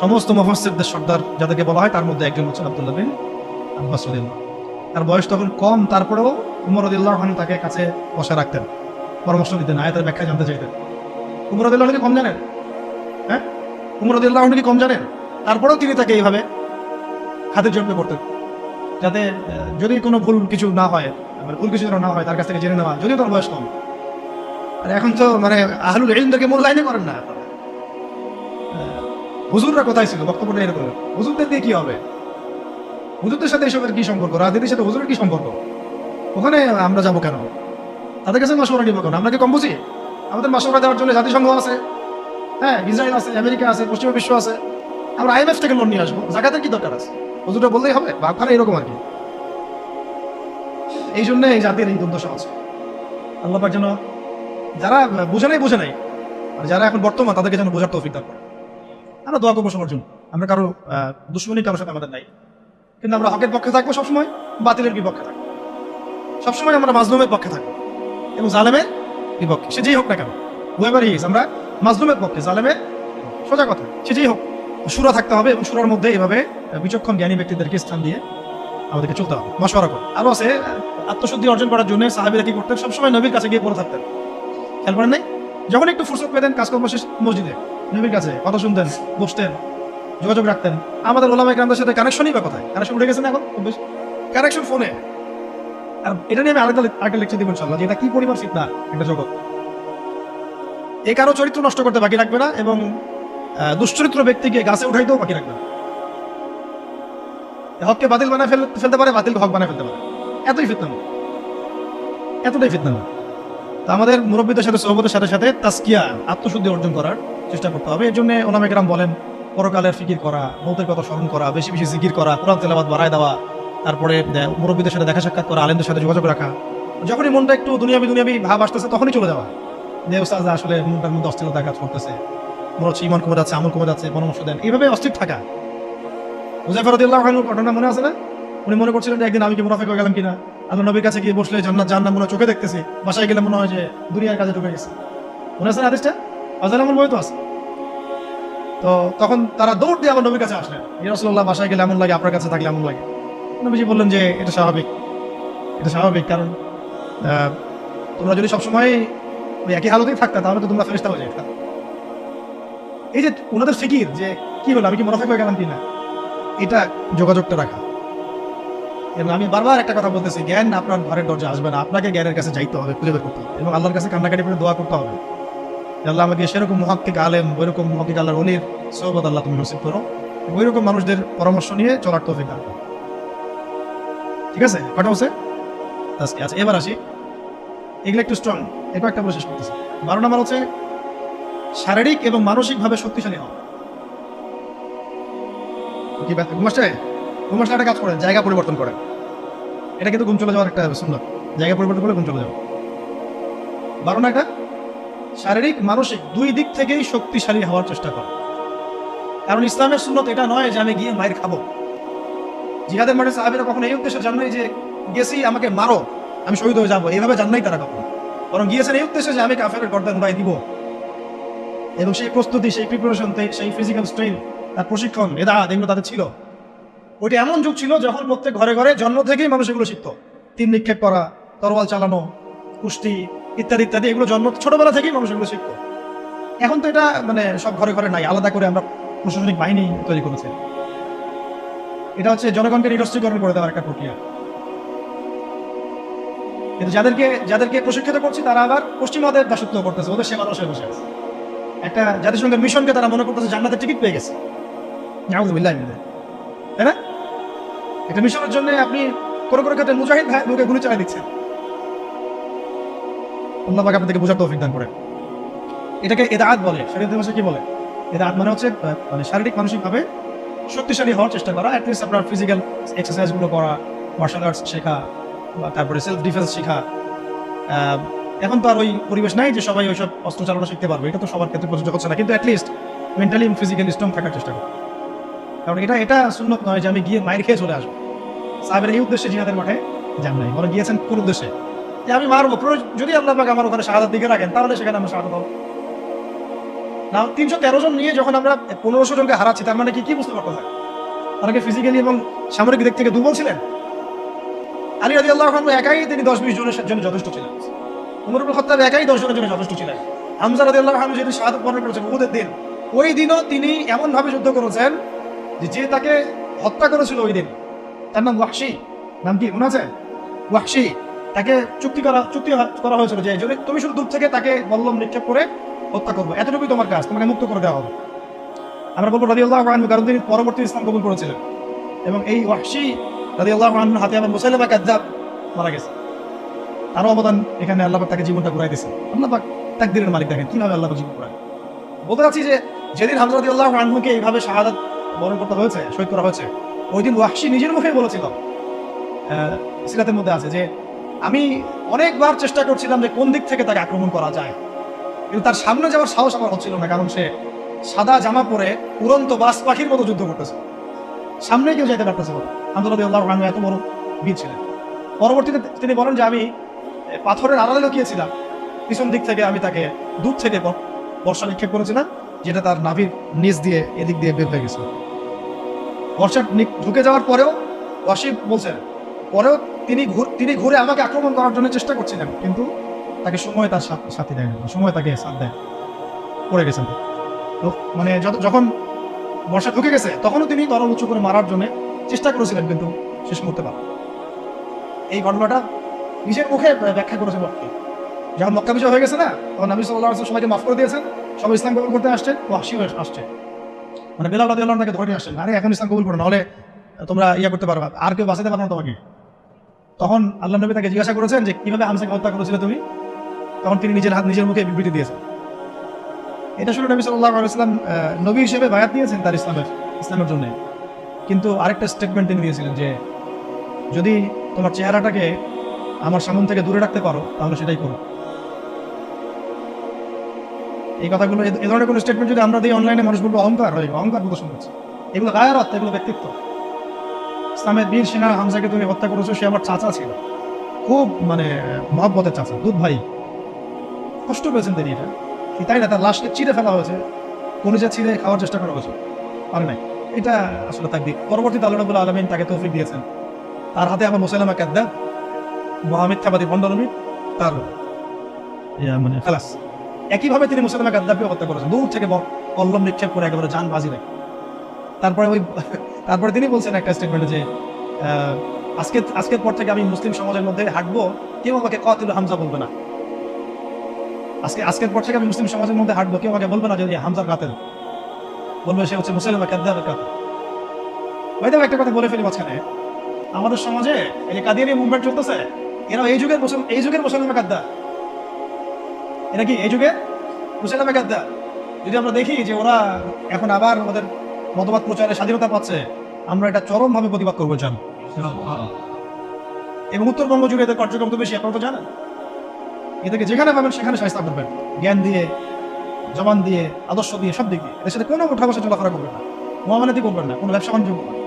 সমস্ত মুফাসসিরদের সর্দার যাদেরকে বলা হয় তার মধ্যে একজন হচ্ছেন আব্দুল্লাহ বিন আব্বাস রাদিয়াল্লাহু আনহু। তার বয়স তখন কম, তারপরেও উমর রাদিয়াল্লাহু আনহু তাকে কাছে বসে রাখতেন, পরামর্শ দিতেন, আয়াতের ব্যাখ্যা জানতে চাইতেন। উমর রাদিয়াল্লাহু আনহু কি কম জানেন? হ্যাঁ, উমর রাদিয়াল্লাহু আনহু কি কম জানেন? তারপরেও তিনি তাকে এইভাবে খাতির যত্ন করতেন, যাতে যদি কোনো ভুল কিছু না হয়, মানে ভুল কিছু যেন না হয়, তার কাছ থেকে জেনে নেওয়া, যদিও তার বয়স কম। আর এখন তো মানে আহলুল ইলমদেরকে মূল্যায়নই করেন না। হুজুররা কোথায় ছিল? বক্তব্যটা এরকম, হুজুরদের দিয়ে কি হবে? হুজুরদের সাথে এসবের কি সম্পর্ক? রাজনীতির সাথে হুজুরের কি সম্পর্ক? ওখানে আমরা যাবো কেন? তাদের কাছে মাসওয়ারা নিব কেন? আমরা কি কম বুঝি? আমাদের মাসওয়ারা দেওয়ার জন্য জাতিসংঘ আছে, হ্যাঁ, ইসরায়েল আছে, আমেরিকা আছে, পশ্চিমা বিশ্ব আছে। আমরা IMF থেকে লোন নিয়ে আসবো, জাকাতের কি দরকার আছে? হুজুরটা বললেই হবে? ভাবখানা এরকম আর কি। এই জন্য এই জাতির এই দুর্দশা আছে। আল্লাহ পাক যেন যারা বুঝে নাই, আর যারা এখন বর্তমান তাদেরকে যেন বোঝার তৌফিক দান করে। আমরা দোয়া করবো সবার জন্য। আমরা কারো দুশ্মনী কারোর সাথে আমাদের নাই, কিন্তু আমরা হকের পক্ষে থাকবো সবসময়, বাতিলের বিপক্ষে থাকবো সবসময়। আমরা মাজলুমের পক্ষে থাকবো এবং জালেমের বিপক্ষে, সে যেই হোক না কেন। হুয়েভার হি ইজ, আমরা মাজলুমের পক্ষে, জালেমের, সোজা কথা, সে যেই হোক। সূরা থাকতে হবে এবং সূরার মধ্যে এইভাবে বিচক্ষণ জ্ঞানী ব্যক্তিদেরকে স্থান দিয়ে আমাদেরকে চলতে হবে, মশওয়ারা করে। আরো আছে, আত্মশুদ্ধি অর্জন করার জন্য সাহাবীরা কি করতেন? সবসময় নবীর কাছে গিয়ে পড়ে থাকতেন। খেয়াল করেন নাই? যখন একটু ফুরসত পেতেন, কাজকর্ম শেষ, মসজিদে নবীর কাছে কথা শুনতেন, বসতেন, যোগাযোগ রাখতেন। আমাদের ওলামা ইকরামদের সাথে কানেকশনই বা কোথায়? কানেকশন উঠে গেছে না এখন খুব বেশি, কানেকশন ফোনে। আর এটা নিয়ে আমি আরেকটা লেকচার দিব ইনশাআল্লাহ, যে এটা কি পরিমাণ ফিতনা একটা জগৎ। এই কারো চরিত্র নষ্ট করতে বাকি রাখবে না এবং দুশ্চরিত্র ব্যক্তিকে গাছে উঠাইতেও বাকি রাখবে না। হককে বাতিল বানায় ফেলতে পারে, বাতিলকে হক বানায় ফেলতে পারে। এতটাই ফিতনা। তো আমাদের মুরব্বীদের সাথে, সোহবতের সাথে সাথে তাসকিয়া, আত্মশুদ্ধি অর্জন করার চেষ্টা করতে হবে। এর জন্য ওলামা কেরাম বলেন পরকালের ফিকির করা, মৌতের কথা স্মরণ করা, বেশি বেশি জিকির করা, কোরআন তেলাওয়াত বাড়ায় দেওয়া, তারপরে মুরব্বীদের সাথে দেখা সাক্ষাৎ করা, আলেমদের সাথে যোগাযোগ রাখা। যখনই মনটা একটু দুনিয়াবি ভাব আসতেছে তখনই চলে যাওয়া, যে উস্তাদ আসলে মনটার মধ্যে অস্থিরতা কাজ করতেছে, মনে হচ্ছে ইমান কমে যাচ্ছে, আমল কমে যাচ্ছে, পরামর্শ দেন, এইভাবে অস্থির থাকা। হুযায়ফা রাদিয়াল্লাহু আনহুর ঘটনা মনে আছে না? উনি মনে করছিলেন যে একদিন আমি কি মুনাফিক হয়ে গেলাম কিনা, আল্লাহ নবীর কাছে গিয়ে বসলে জান্নাত জাহান্নাম মনে চোখে দেখতেছি, বাসায় গেলে মনে হয় যে দুনিয়ার কাজে ঢুকে গেছে। মনে আছে না হাদিসটা? আজান আমল বই তো আছে। তো তখন তারা দৌড় দিয়ে আমার নবীর কাছে আসলেন, ইয়া রাসূলুল্লাহ, বাসায় গেলে এমন লাগে, আপনার কাছে থাকলে এমন লাগে। নবীজি বললেন যে এটা স্বাভাবিক, কারণ তোমরা যদি সবসময় ওই একই হালতেই থাকতা তাহলে তো তোমরা ফেরেশতা হয়ে যেতা। এই যে ওনাদের ফিকির যে কি হলো, আমি কি মুনাফিক হয়ে গেলাম কিনা, এটা যোগাযোগটা রাখা। এবং আমি বারবার একটা কথা বলতেছি, জ্ঞান আপনার ঘরের দরজা আসবে না, আপনাকে জ্ঞানের কাছে যাইতে হবে, খুঁজে বের করতে হবে এবং আল্লাহর কাছে কান্নাকাটি করে দোয়া করতে হবে। আল্লাহ আমাকে সেরকম মুহাক্কিক আলেম, ওইরকম মুহাক্কিক আল্লাহর ওলির সোহবত আল্লাহ তুমি নসিব করো, ওইরকম মানুষদের পরামর্শ নিয়ে চলার তৌফিক দাও। ঠিক আছে, কটা হচ্ছে? আচ্ছা, এবার আসি, এগুলো একটু স্ট্রং, এটা একটা বলে শেষ করতেছি। 12 নম্বর হচ্ছে শারীরিক এবং মানসিকভাবে শক্তিশালী হওয়া। কি ঘুম আসছে? ঘুম আসলে একটা কাজ করেন, জায়গা পরিবর্তন করেন। এটা কিন্তু ঘুম চলে যাওয়ার একটা সুন্দর, জায়গা পরিবর্তন করে ঘুম চলে যাও। বারো না, এটা শারীরিক মানসিক দুই দিক থেকেই শক্তিশালী হওয়ার চেষ্টা করো। কারণ ইসলামের সুন্নত এটা নয় যে আমি গিয়ে মায়ের খাবো। জিহাদের মাঠে সাহাবীরা কখনো এই উদ্দেশ্যে যান নাই যে গেছি আমাকে মারো আমি শহীদ হয়ে যাবো, এইভাবে যান নাই তারা কখনো। বরং গিয়েছেন এই উদ্দেশ্যে যে আমি কাফেরের গর্দান উড়াই দিব। এবং সেই প্রস্তুতি, সেই প্রিপারেশন, সেই ফিজিক্যাল স্ট্রেন, তার প্রশিক্ষণ, এদাত, এগুলো তাদের ছিল। ওইটা এমন যুগ ছিল যখন প্রত্যেক ঘরে ঘরে জন্ম থেকেই মানুষ এগুলো শিখতো। তীর নিক্ষেপ করা, তরোয়াল চালানো, কুস্তি ইত্যাদি ইত্যাদি, এগুলো জন্ম ছোটবেলা থেকেই মানুষ এগুলো শিখতো। এখন তো এটা মানে সব ঘরে ঘরে নাই, আলাদা করে আমরা প্রশাসনিক বাহিনী তৈরি করেছি। এটা হচ্ছে জনগণকে নিরস্ত্রীকরণ করে দেওয়ার একটা প্রক্রিয়া। কিন্তু যাদেরকে প্রশিক্ষিত করছি তারা আবার পশ্চিমাদের দাসত্ব করতেছে, ওদের সেবা বসে বসে আছে। একটা জাতিসংঘের মিশনকে তারা মনে করতেছে জান্নাতের টিকিট পেয়ে গেছে। নাউযুবিল্লাহ, তাই না? একটা মিশনের জন্য আপনি কোনো কোনো ক্ষেত্রে মুজাহিদ ভাই লোকে গুলি চালাই দিচ্ছেন। আল্লাহ পাক আপনাদেরকে বোঝার তৌফিক দান করেন। এটাকে ইদাআত বলে, শরীয়তের ভাষায় কি বলে? ইদাআত মানে হচ্ছে মানে শারীরিক মানসিকভাবে শক্তিশালী হওয়ার চেষ্টা করা। অ্যাটলিস্ট আপনার ফিজিক্যাল এক্সারসাইজগুলো করা, মার্শাল আর্টস শেখা, বা তারপরে সেলফ ডিফেন্স শেখা। এখন তো আর ওই পরিবেশ নাই যে সবাই ওইসব অস্ত্র চালানো শিখতে পারবে, এটা তো সবার ক্ষেত্রে প্রযোজ্য হচ্ছে না। কিন্তু অ্যাটলিস্ট মেন্টালি এবং ফিজিক্যালি স্ট্রং থাকার চেষ্টা করো। কারণ এটা সুন্নত নয় যে আমি গিয়ে মায়ের খেয়ে চলে আসবো। সাহাবেরা এই উদ্দেশ্যে জিহাদের মাঠে যান নাই, বরং গিয়েছেন কোন উদ্দেশ্যে? যে আমি মারবো, যদি আল্লাহ পাক আমার ওখানে শাহাদাত দিকে রাখেন তাহলে সেখানে আমরা শাহাদাত হবো। না 313 জন নিয়ে যখন আমরা 1500 জনকে হারাচ্ছি, তার মানে কি বুঝতে পারতো? তারা কি ফিজিক্যালি এবং সামরিক দিক থেকে দুর্বল ছিলেন? আলী রাদিয়াল্লাহু আনহু একাই তিনি 10-20 জনের জন্য যথেষ্ট ছিলেন। উমর ইবনে খাত্তাব একাই 10 জনের জন্য যথেষ্ট ছিলেন। হামজা রাদিয়াল্লাহু আনহু যেদিন শাহাদাত বরণ করেছেন উহুদের দিন, ওই দিনও তিনি এমন ভাবে যুদ্ধ করেছেন যে তাকে হত্যা করেছিল ওই দিন, তার নাম ওয়াহশী। নাম কি মনে আছে? ওয়াহশী। তাকে চুক্তি করা হয়েছিল যে যদি তুমি শুধু দূর থেকে তাকে বল্লম নিক্ষেপ করে হত্যা করবে, এতটুকুই তোমার কাজ, তোমাকে মুক্ত করে দেওয়া হবে। আমরা বলবো রাদিয়াল্লাহু আনহু, কারণ তিনি পরবর্তী ইসলাম কবুল করেছিলেন। এবং এই ওয়াহশী রাদিয়াল্লাহু আনহুর হাতে আবার মুসাইলামা কাযযাব মারা গেছে। তারও অবদান এখানে, আল্লাহ পাক তাকে জীবনটা ঘুরাই দিয়েছে। আল্লাহ পাক তাকদীরের মালিক, দেখেন কিভাবে আল্লাহ পাক জীবন ঘুরায়। বলতে চাচ্ছি যে যেদিন হামজা রাদিয়াল্লাহু আনহুকে এইভাবে শাহাদাত বরণ করতে হয়েছে, শহীদ করা হয়েছে, ওই দিন ওয়াহশী নিজের মুখে বলেছিল, সিরাতের মধ্যে আছে যে আমি অনেকবার চেষ্টা করছিলাম যে কোন দিক থেকে তাকে আক্রমণ করা যায়, কিন্তু তার সামনে যাওয়ার সাহস আমার হচ্ছিল না, কারণ সে সাদা জামা পরে উড়ন্ত বাস পাখির মতো যুদ্ধ করতেছে, সামনে কেউ যেতে পারতেছে না। হামজা রাদিয়াল্লাহু আনহু এত বড় বীর ছিলেন। পরবর্তীতে তিনি বলেন যে আমি পাথরের আড়ালে লুকিয়েছিলাম, পিছন দিক থেকে আমি তাকে দূর থেকে বর্ষা নিক্ষেপ করেছিলাম, যেটা তার নাভির নিচ দিয়ে এদিক দিয়ে বের হয়ে গেছিল। বর্ষা ঢুকে যাওয়ার পরেও ওয়াসিফ বলছেন, পরেও তিনি ঘুরে আমাকে আক্রমণ করার জন্য চেষ্টা করছিলেন, কিন্তু তাকে সময় তার সাথে দেয় না, সময় তাকে সাথ দেয়, পড়ে গেছেন। তো মানে যখন বর্ষা ঢুকে গেছে তখনও তিনি তরল উঁচু করে মারার জন্য চেষ্টা করেছিলেন, কিন্তু শেষ করতে পারেন। এই ঘটনাটা নিজের মুখে ব্যাখ্যা করেছেন ওয়াহশী। যখন মক্কা বিজয় হয়ে গেছে না, তখন নবী সাল্লাল্লাহু আলাইহি ওয়াসাল্লাম সবাইকে মাফ করে দিয়েছেন, সবাই ইসলাম কবুল করতে আসছে, ওয়াহশী আসছে, মানে বেলাল রাদিয়াল্লাহু আনহু তাকে ধরে নিয়ে আসছেন, আরে এখন ইসলাম কবুল করো, নাহলে তোমরা করতে পারবা, আর কেউ বাঁচাতে পারবে না তোমাকে। তখন আল্লাহ নবী তাকে জিজ্ঞাসা করেছেন যে কিভাবে হামজাকে হত্যা করেছিলে তুমি? তখন তিনি নিজের মুখে বিবৃতি দিয়েছেন। এটা শুনে নবী সাল্লাল্লাহু আলাইহি ওয়াসাল্লাম নবী হিসেবে বায়াত নিয়েছেন তার ইসলামের জন্য। কিন্তু আরেকটা স্টেটমেন্ট তিনি দিয়েছিলেন যে যদি তোমার চেহারাটাকে আমার সামনে থেকে দূরে রাখতে পারো তাহলে সেটাই করো। এই কথাগুলো, এ ধরনের কোনো স্টেটমেন্ট যদি আমরা দিই অনলাইনে, মানুষ বলবো অহংকার প্রদর্শন করছে। এগুলো গায়ের অর্থ, এগুলো ব্যক্তিত্ব। ইসলামের বীর সেনা হামজাকে তুমি হত্যা করেছো, সে আমার চাচা ছিল, খুব মানে মহব্বতের চাচা, দুধ ভাই। কষ্ট পেয়েছেন তিনি, এটা তাই না? তার লাশকে চিড়ে ফেলা হয়েছে, কলিজা ছিঁড়ে খাওয়ার চেষ্টা করা হয়েছে, পারে নাই। এটা আসলে তাকদীর। পরবর্তীতে আল্লাহ রাব্বুল আলামিন তাকে তৌফিক দিয়েছেন, তার হাতে আমার মুসাইলামা কাযযাব, মহামিথ্যাবাদী ভণ্ড নবী, তার মানে খালাস। একইভাবে তিনি মুসাইলামা কাযযাবকে হত্যা করেছেন, দূর থেকে কলম নিক্ষেপ করে একেবারে জান বাজি রেখে। তারপরে তিনি বলছেন একটা স্টেটমেন্টে যে আজকের পর থেকে আমি মুসলিম সমাজের মধ্যে হাঁটবো, কেউ আমাকে কাতিল হামজা বলবে না। আজকের পর থেকে আমি মুসলিম সমাজের মধ্যে হাঁটবো, কেউ আমাকে বলবে না যদি হামজার কাতিল, বলবে সে হচ্ছে মুসাইলামা কাযযাবের কাতিল। ভাইদের একটা কথা বলে ফেলি মাঝখানে, আমাদের সমাজে এই যে কাদিয়ানী মুভমেন্ট চলতেছে, এরা এই যুগের মুসাইলামা কাযযাব। এরা কি এই যুগে মুসাইলামা কাযযাব? যদি আমরা দেখি যে ওরা এখন আবার ওদের মতবাদ প্রচারে স্বাধীনতা পাচ্ছে, আমরা এটা চরমভাবে প্রতিবাদ করবো জান। এবং উত্তরবঙ্গ জুড়ে এদের কার্যক্রম তো বেশি, আপনারা তো জানেন। এদেরকে যেখানে পাবেন সেখানে শায়েস্তা করবেন, জ্ঞান দিয়ে, জবান দিয়ে, আদর্শ দিয়ে, সব দিক দিয়ে। এদের সাথে কোনো উঠা বসা চলাফেরা করবেন না, মহামানাতি করবেন না, কোনো ব্যবসা বাণিজ্য করবেন না।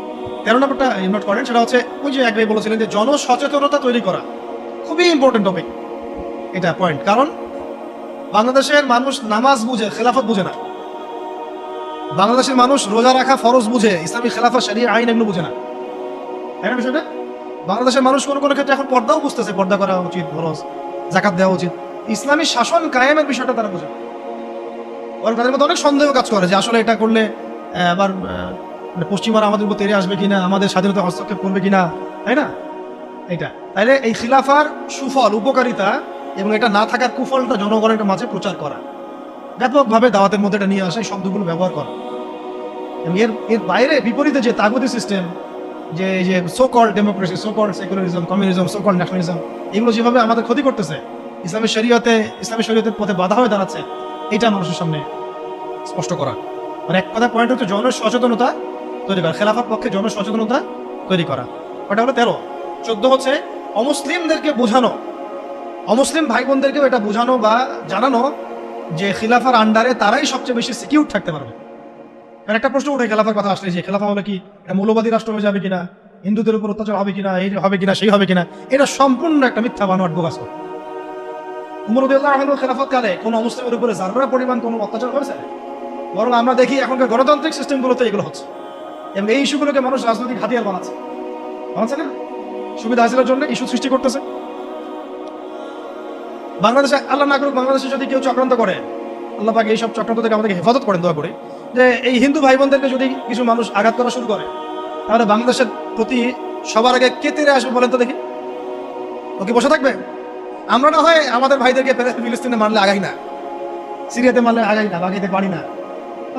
13 নম্বরটা নোট করেন, সেটা হচ্ছে ওই যে একবার বলেছিলেন যে জনসচেতনতা তৈরি করা খুবই ইম্পর্টেন্ট টপিক, এটা পয়েন্ট। কারণ বাংলাদেশের মানুষ নামাজ বুঝে, খেলাফত বুঝে না। বাংলাদেশের মানুষ রোজা রাখা ফরজ বুঝে, ইসলামী খেলাফত, শরিয়া, আইন এগুলো বুঝে না। তাই না বিষয়টা? বাংলাদেশের মানুষ কোনো কোনো ক্ষেত্রে এখন পর্দাও বুঝতেছে, পর্দা করা উচিত, ফরজ, জাকাত দেওয়া উচিত। ইসলামী শাসন কায়েমের বিষয়টা তারা বোঝে, বরং তাদের মধ্যে অনেক সন্দেহ কাজ করে যে আসলে এটা করলে আবার পশ্চিমারা আমাদের উপর তেড়ে আসবে কিনা, আমাদের স্বাধীনতা হস্তক্ষেপ করবে কিনা, তাই না? এটা তাইলে এই খিলাফার সুফল, উপকারিতা এবং এটা না থাকার কুফলটা জনগণের মাঝে প্রচার করা, ব্যাপকভাবে দাওয়াতের মধ্যে এটা নিয়ে আসা, এই শব্দগুলো ব্যবহার করা। এবং এর বাইরে বিপরীতে যে তাগুতি সিস্টেম, যে যে so called democracy, so called secularism, communism, so called nationalism, এগুলো যেভাবে আমাদের ক্ষতি করতেছে, ইসলামী শরীয়তের পথে বাধা হয়ে দাঁড়াচ্ছে, এটা মানুষের সামনে স্পষ্ট করা। মানে এক কথা পয়েন্ট হচ্ছে জনসচেতনতা তৈরি করা, খেলাফার পক্ষে জনসচেতনতা তৈরি করা। ওটা হলো 13। 14 হচ্ছে অমুসলিমদেরকে বোঝানো, অমুসলিম ভাই বোনদেরকেও এটা বোঝানো বা জানানো যে খিলাফার আন্ডারে তারাই সবচেয়ে বেশি সিকিউর থাকতে পারবে। কারণ একটা প্রশ্ন উঠে খেলাফার কথা আসলে, যে খেলাফা হলে কি এটা মৌলবাদী রাষ্ট্র হয়ে যাবে কিনা, হিন্দুদের উপর অত্যাচার হবে কিনা, এই হবে কিনা, সেই হবে কিনা। এটা সম্পূর্ণ একটা মিথ্যা বানোয়াট বোগাস। উমর রাদিয়াল্লাহু আনহু খেলাফত কালে কোনো অমুসলিমের উপরে যারা পরিমাণ কোনো অত্যাচার হয়েছে? বরং আমরা দেখি এখনকার গণতান্ত্রিক সিস্টেমগুলোতে এগুলো হচ্ছে, এবং এই ইস্যুগুলোকে মানুষ রাজনৈতিক হাতিয়ার বানাচ্ছে না, সুবিধা হাসিলের জন্য ইস্যু সৃষ্টি করতেছে। বাংলাদেশে আল্লাহ না করুক, বাংলাদেশে যদি কেউ চক্রান্ত করে, আল্লাহ পাক এইসব চক্রান্ত থেকে আমাদেরকে হেফাজত করেন, দোয়া করে, যে এই হিন্দু ভাই বোনদেরকে যদি কিছু মানুষ আঘাত করা শুরু করে, তাহলে বাংলাদেশের প্রতি সবার আগে কে তেড়ে আসবে বলেন তো দেখি? ও কি বসে থাকবে? আমরা না হয় আমাদের ভাইদেরকে ফিলিস্তিনে মারলে আগাই না, সিরিয়াতে মারলে আগাই না, আগাইতে পারি না,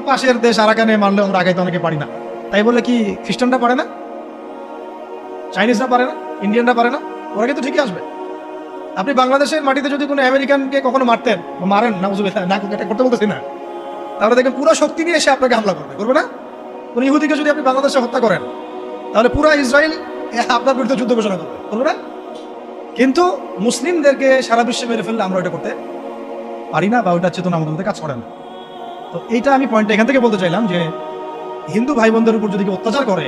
পাশের দেশ আরাকানে মারলে আমরা আগাইতে অনেকে পারি না। তাই বলে কি খ্রিস্টানরা পারে না, চাইনিজরা পারে না, ইন্ডিয়ানরা পারে না? ওরা কিন্তু ঠিকই আসবে। আপনি বাংলাদেশের মাটিতে যদি কোনো আমেরিকানকে কখনো মারতেন, মারেন না, এটা করতে বলতেছি না, তাহলে দেখেন পুরো শক্তি নিয়ে এসে আপনাকে হামলা করবে না? কোন ইহুদিকে যদি আপনি বাংলাদেশে হত্যা করেন, তাহলে পুরো ইসরায়েল আপনার বিরুদ্ধে যুদ্ধ ঘোষণা করবে না? কিন্তু মুসলিমদেরকে সারা বিশ্বে মেরে ফেললে আমরা এটা করতে পারি না, বা ওইটা চেতনা আমাদের মধ্যে কাজ করে না। তো এইটা আমি পয়েন্টটা এখান থেকে বলতে চাইলাম যে হিন্দু ভাই বোনদের উপর যদি কেউ অত্যাচার করে,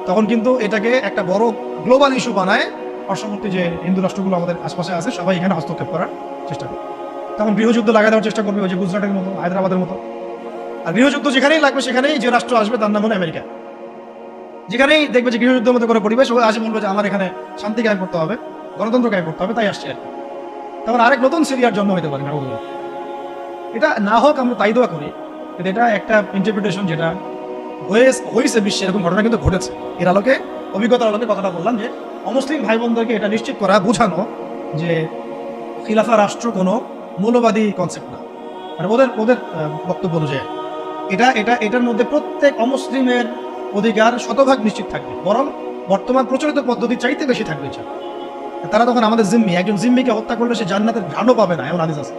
তখন কিন্তু এটাকে একটা বড় গ্লোবাল ইস্যু বানায়, পার্শ্ববর্তী যে হিন্দু রাষ্ট্রগুলো আমাদের আশপাশে আছে সবাই এখানে হস্তক্ষেপ করার চেষ্টা করবে। তখন গৃহযুদ্ধ লাগাই দেওয়ার চেষ্টা করবে, ওই যে গুজরাটের মতো, হায়দ্রাবাদের মতো। আর গৃহযুদ্ধ যেখানেই লাগবে সেখানেই যে রাষ্ট্র আসবে তার নাম হলো আমেরিকা। যেখানেই দেখবে যে গৃহযুদ্ধের মতো করে পরিবেশ, ও আসে বলবে যে আমার এখানে শান্তি কায়েম করতে হবে, গণতন্ত্র কায়েম করতে হবে, তাই আসছে আর কি। তখন আরেক নতুন সিরিয়ার জন্ম হতে পারে না। এটা না হোক, আমরা তাই দোয়া করি। কিন্তু এটা একটা ইন্টারপ্রিটেশন যেটা হয়েছে বিশ্বে, এরকম ঘটনা কিন্তু ঘটেছে। এর আলোকে, অভিজ্ঞতার আলোকে কথাটা বললাম যে অমুসলিম ভাই বোনদেরকে এটা নিশ্চিত করা, বোঝানো যে খিলাফা রাষ্ট্র কোনো মৌলবাদী কনসেপ্ট না। মানে ওদের বক্তব্য অনুযায়ী এটার মধ্যে প্রত্যেক অমুসলিমের অধিকার শতভাগ নিশ্চিত থাকবে, বরং বর্তমান প্রচলিত পদ্ধতি চাইতে বেশি থাকবে। তারা তখন আমাদের জিম্মি, একজন জিম্মিকে হত্যা করলে সে জান্নাতের ঘ্রাণও পাবে না, এমন হাদিস আছে।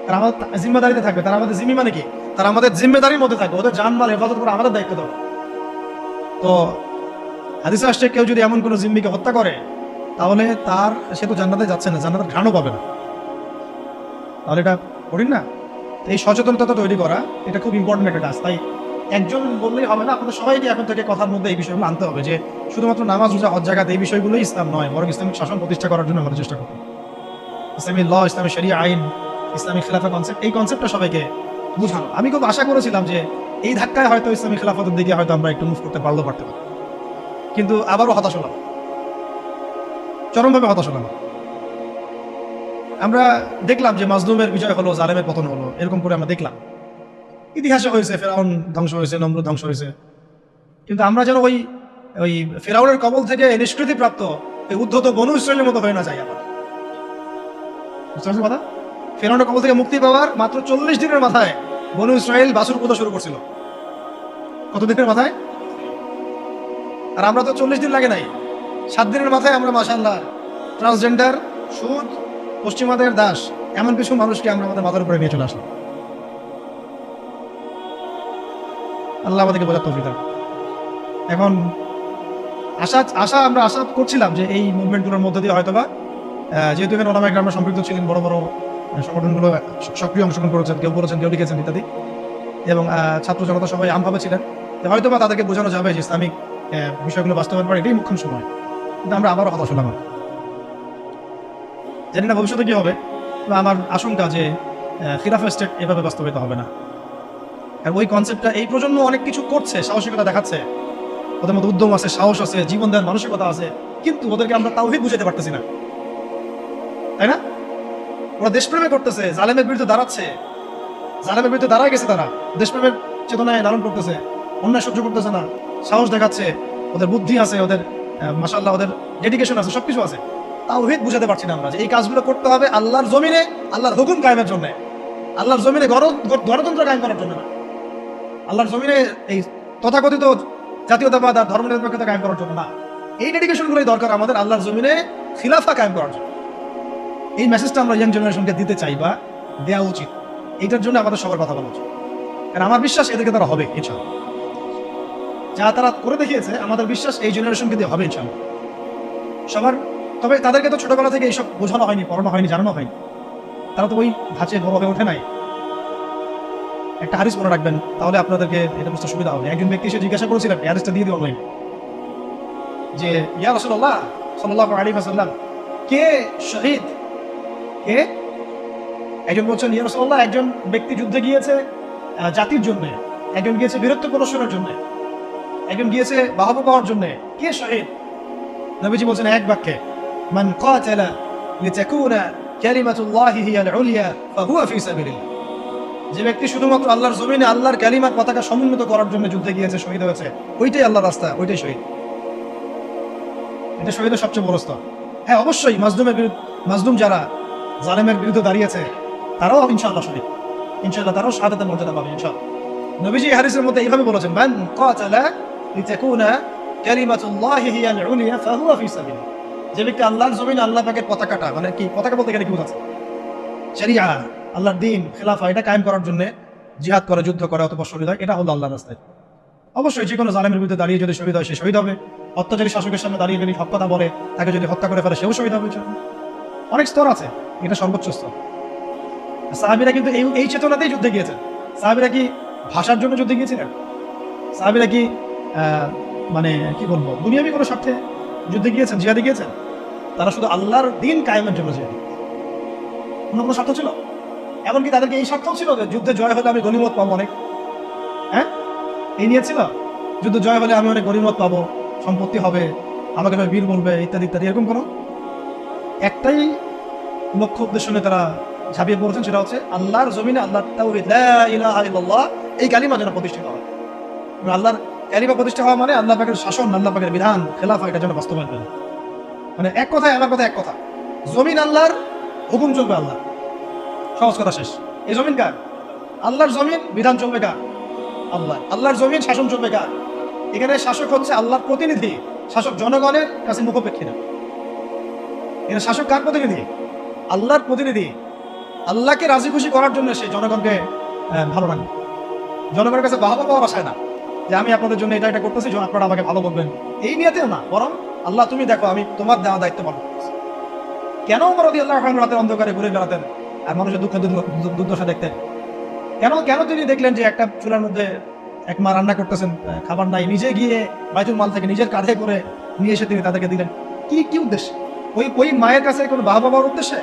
তারা আমাদের জিম্মেদারিতে থাকবে। তারা আমাদের জিম্মি মানে কি? তারা আমাদের জিম্মেদারির মধ্যে থাকবে, ওদের জানমাল হেফাজত করে আমাদের দায়িত্ব দেবে। তো হাদিসে আসছে, কেউ যদি এমন কোনো জিম্মিকে হত্যা করে, তাহলে সে তো জান্নাতে যাচ্ছে না, জান্নাতের ঘ্রাণও পাবে না। তাহলে এটা কঠিন না? এই সচেতনতা তৈরি করা, এটা খুব ইম্পর্টেন্ট একটা কাজ। তাই একজন বললেই হবে না, আপনাদের সবাইকে এখন থেকে কথার মধ্যে এই বিষয়গুলো আনতে হবে, যে শুধুমাত্র নামাজ, রোজা, হজ, যাকাত এই বিষয়গুলোই ইসলাম নয়, বরং ইসলামিক শাসন প্রতিষ্ঠা করার জন্য আমাদের চেষ্টা করতে হবে। ইসলামী ল, ইসলামী শরিয়া আইন, ইসলামী খেলাফা কনসেপ্ট, এই কনসেপ্টটা সবাইকে বুঝানো। আমি খুব আশা করেছিলাম যে এই ধাক্কায় হয়তো ইসলামী খেলাফতের দিকে হয়তো আমরা একটু মুভ করতে পারতে পারি, কিন্তু আবারও হতাশ হলাম, চরমভাবে হতাশ হলাম। আমরা দেখলাম যে মাজলুমের বিজয় হলো, জালেমের পতন হলো, এরকম করে আমরা দেখলাম। ইতিহাসে হয়েছে, ফেরাউন ধ্বংস হয়েছে, নমরুদ ধ্বংস হয়েছে, কিন্তু আমরা যেন ওই ফেরাউনের কবল থেকে নিষ্কৃতি প্রাপ্ত এই উদ্ধত বনু ইসরায়েলের মতো হয়ে না যাই। আবার বুঝতে পারছেন কথা? ফেরাউনের কবল থেকে মুক্তি পাওয়ার মাত্র 40 দিনের মাথায় বনু ইসরায়েল বাছুর পূজা শুরু করছিল। কত দিনের মাথায়? আর আমরা তো 40 দিন লাগে নাই, 7 দিনের মাথায় আমরা মাশাআল্লাহ ট্রান্সজেন্ডার, সুদ, পশ্চিমাদের দাস, এমন কিছু মানুষকে আমরা আমাদের মাথার উপরে নিয়ে চলে আসলাম। আল্লাহ আমাদেরকে বোঝার তৌফিক দান। এখন আশা আমরা আশা করছিলাম যে এই মুভমেন্টগুলোর মধ্যে দিয়ে হয়তোবা যেহেতু এখানে ওলামায়ে কেরাম সম্পৃক্ত ছিলেন, বড় বড় সংগঠনগুলো সক্রিয় অংশগ্রহণ করেছেন, কেউ বলেছেন, কেউ লিখেছেন ইত্যাদি, এবং ছাত্র জনতা সবাই আমভাবে ছিলেন, হয়তোবা তাদেরকে বোঝানো যাবে যে ইসলামিক বিষয়গুলো বাস্তবায়ন করা এটাই মুখ্য সময়। কিন্তু আমরা আবারও হতাশ হলাম। জানি না ভবিষ্যতে কি হবে, আমার আশঙ্কা যে খিলাফা স্টেট এভাবে বাস্তবায়িত হবে না। আর ওই কনসেপ্টটা এই প্রজন্ম অনেক কিছু করছে, সাহসিকতা দেখাচ্ছে, ওদের মধ্যে উদ্যম আছে, সাহস আছে, জীবন দেওয়ার মানসিকতা আছে, কিন্তু ওদেরকে আমরা তাওহীদ বুঝাতে পারতেছি না, তাই না? ওরা দেশপ্রেমে করতেছে, জালেমের বিরুদ্ধে দাঁড়াচ্ছে, জালেমের বিরুদ্ধে দাঁড়ায় গেছে, তারা দেশপ্রেমের চেতনায় ধারণ করতেছে, অন্যায় সহ্য করতেছে না, সাহস দেখাচ্ছে, ওদের বুদ্ধি আছে, ওদের মাশাআল্লাহ ওদের ডেডিকেশন আছে, সবকিছু আছে। তাওহীদ বুঝাতে পারছি না আমরা যে এই কাজগুলো করতে হবে আল্লাহর জমিনে, আল্লাহর হুকুম কায়েমের জন্য, আল্লাহর জমিনে গণতন্ত্র কায়েম করার জন্য না, আল্লাহর জমিনে এই তথাকথিত জাতীয়তাবাদ আর ধর্মনিরপেক্ষতা কায়েম করার জন্য না। এই ডেডিকেশনগুলোই দরকার আমাদের আল্লাহর জমিনে খিলাফা কায়েম করার জন্য। এই মেসেজটা আমরা ইয়াং জেনারেশনকে দিতে চাই বা দেওয়া উচিত। এইটার জন্য আমাদের সবার কথা বলা উচিত, কারণ আমার বিশ্বাস এদেরকে তারা হবে ইনশাআল্লাহ। যা তারা করে দেখিয়েছে, আমাদের বিশ্বাস এই জেনারেশনকে দিয়ে হবে ইনশাআল্লাহ সবার। তবে তাদেরকে তো ছোটবেলা থেকে এইসব বোঝানো হয়নি, পড়ানো হয়নি, জানানো হয়নি, তারা তো ওই ধাঁচে বড় হয়ে ওঠে নাই। একটা হাদিস মনে রাখবেন, তাহলে আপনাদেরকে এটা বুঝতে সুবিধা হবে। একজন ব্যক্তি এসে জিজ্ঞাসা করেছিলেন, হাদিসটা দিয়ে দিই অনলাইন, যে ইয়া রাসূলুল্লাহ সাল্লাল্লাহু আলাইহি ওয়াসাল্লাম, কে শহীদ, কে? একজন বলছেন, ইয়া রাসূলুল্লাহ, একজন ব্যক্তি যুদ্ধে গিয়েছে জাতির জন্য, একজন গিয়েছে বীরত্ব প্রদর্শনের জন্য, একজন গিয়েছে বাহবা পাওয়ার জন্য, কে শহীদ? নবীজি বলছেন এক বাক্যে, মান কাতালা লিতাকুনা কালিমাতুল্লাহি হিয়াল উলিয়া ফাহুয়া ফি সাবিলিল্লাহ। যে ব্যক্তি শুধুমাত্র আল্লাহর জমিনে আল্লাহর কালিমার পতাকা সমুন্নত করার জন্য যুদ্ধে গিয়েছে, শহীদ হয়েছে, ওইটাই আল্লাহর রাস্তা, ওইটাই শহীদ। এটা শহীদের সবচেয়ে বড় স্তর। হ্যাঁ, অবশ্যই মাজলুম যারা জালেমের বিরুদ্ধে দাঁড়িয়েছে, তারাও ইনশাআল্লাহ শহীদ, ইনশাআল্লাহ তারাও শাহাদাতের মর্যাদা পাবে ইনশাআল্লাহ। নবীজি এই হাদিসের মধ্যে এইভাবে বলেছেন, মান কাতালা লিতাকুনা কালিমাতুল্লাহি হিয়াল উলিয়া ফাহুয়া ফি সাবিলিল্লাহ। যে ব্যক্তি আল্লাহর জমিনে আল্লাহ পাকের পতাকাটা, মানে কি পতাকা বলতে এখানে কি বোঝাচ্ছে? শরিয়া, আল্লাহর দ্বীন, খেলাফা, এটা কায়েম করার জন্য জিহাদ করে, যুদ্ধ করে, অথবা শহীদ হয়, এটা হলো আল্লাহর রাস্তায়। অবশ্যই যে কোনো জালেমের বিরুদ্ধে দাঁড়িয়ে যদি শহীদ হয়, সে শহীদ হবে। অত্যাচারী শাসকের সামনে দাঁড়িয়ে যদি হক কথা বলে, তাকে যদি হত্যা করে ফেলে, সেও শহীদ হবে। অনেক স্তর আছে, এটা সর্বোচ্চ স্তর। সাহাবীরা কিন্তু এই চেতনাতেই যুদ্ধে গিয়েছেন। সাহাবীরা কি ভাষার জন্য যুদ্ধে গিয়েছিলেন? সাহাবীরা কি মানে কি বলবো, দুনিয়াবি কোনো স্বার্থে যুদ্ধে গিয়েছেন, জিহাদে গিয়েছেন? তারা শুধু আল্লাহর দ্বীন কায়েমের জন্য জিহাদ। অন্য কোনো স্বার্থ ছিল? এমনকি তাদেরকে এই স্বার্থ ছিল যে যুদ্ধে জয় হলে আমি গনিমত পাবো অনেক, হ্যাঁ, এই নিয়ে ছিল, যুদ্ধ জয় হলে আমি অনেক গনিমত পাবো, সম্পত্তি হবে, আমাকে সবাই বীর বলবে, ইত্যাদি ইত্যাদি। এরকম কোনো একটাই লক্ষ্য উদ্দেশ্য নিয়ে তারা ঝাঁপিয়ে পড়েছেন, সেটা হচ্ছে আল্লাহর জমিনে আল্লাহর তাওহীদ, লা ইলাহা ইল্লাল্লাহ, এই কালিমা যেন প্রতিষ্ঠিত হয়। আল্লাহর কালিমা প্রতিষ্ঠা হওয়া মানে আল্লাহ পাকের শাসন, আল্লাহ পাকের বিধান, খেলাফা, এটা যেন বাস্তবায়ন হয়। মানে এক কথায়, আমার কথা এক কথা, জমিন আল্লাহর, হুকুম চলবে আল্লাহ, সহজ কথা শেষ। এই জমিন কার? আল্লাহর জমিন, বিধান চলবে কার? আল্লাহ। আল্লাহর জমিন, শাসন চলবে কার? এখানে শাসক হচ্ছে আল্লাহর প্রতিনিধি, শাসক জনগণের কাছে মুখোপেক্ষী না। এখানে শাসক কার প্রতিনিধি? আল্লাহর প্রতিনিধি। আল্লাহকে রাজি খুশি করার জন্য সে জনগণকে ভালো লাগে, জনগণের কাছে বাহবা পাওয়া বাসায় না, যে আমি আপনাদের জন্য এটা এটা করতেছি, আপনারা আমাকে ভালো বলবেন, এই নিয়েতেও না, বরং আল্লাহ তুমি দেখো আমি তোমার দেওয়া দায়িত্ব পালন করছি। কেন ওমর রাদিয়াল্লাহু আনহু রাতের অন্ধকারে ঘুরে বেড়াতেন আর মানুষের দুঃখ দুর্দশা দেখতেন? কেন তিনি দেখলেন যে একটা চুলার মধ্যে এক মা রান্না করতেছেন, খাবার নাই, নিজে গিয়ে বাইতুল মাল থেকে নিজের কাঁধে করে নিয়ে এসে তিনি তাদেরকে দিলেন? কি উদ্দেশ্যে? ওই মায়ের কাছে কোনো বাহবা পাওয়ার উদ্দেশ্যে?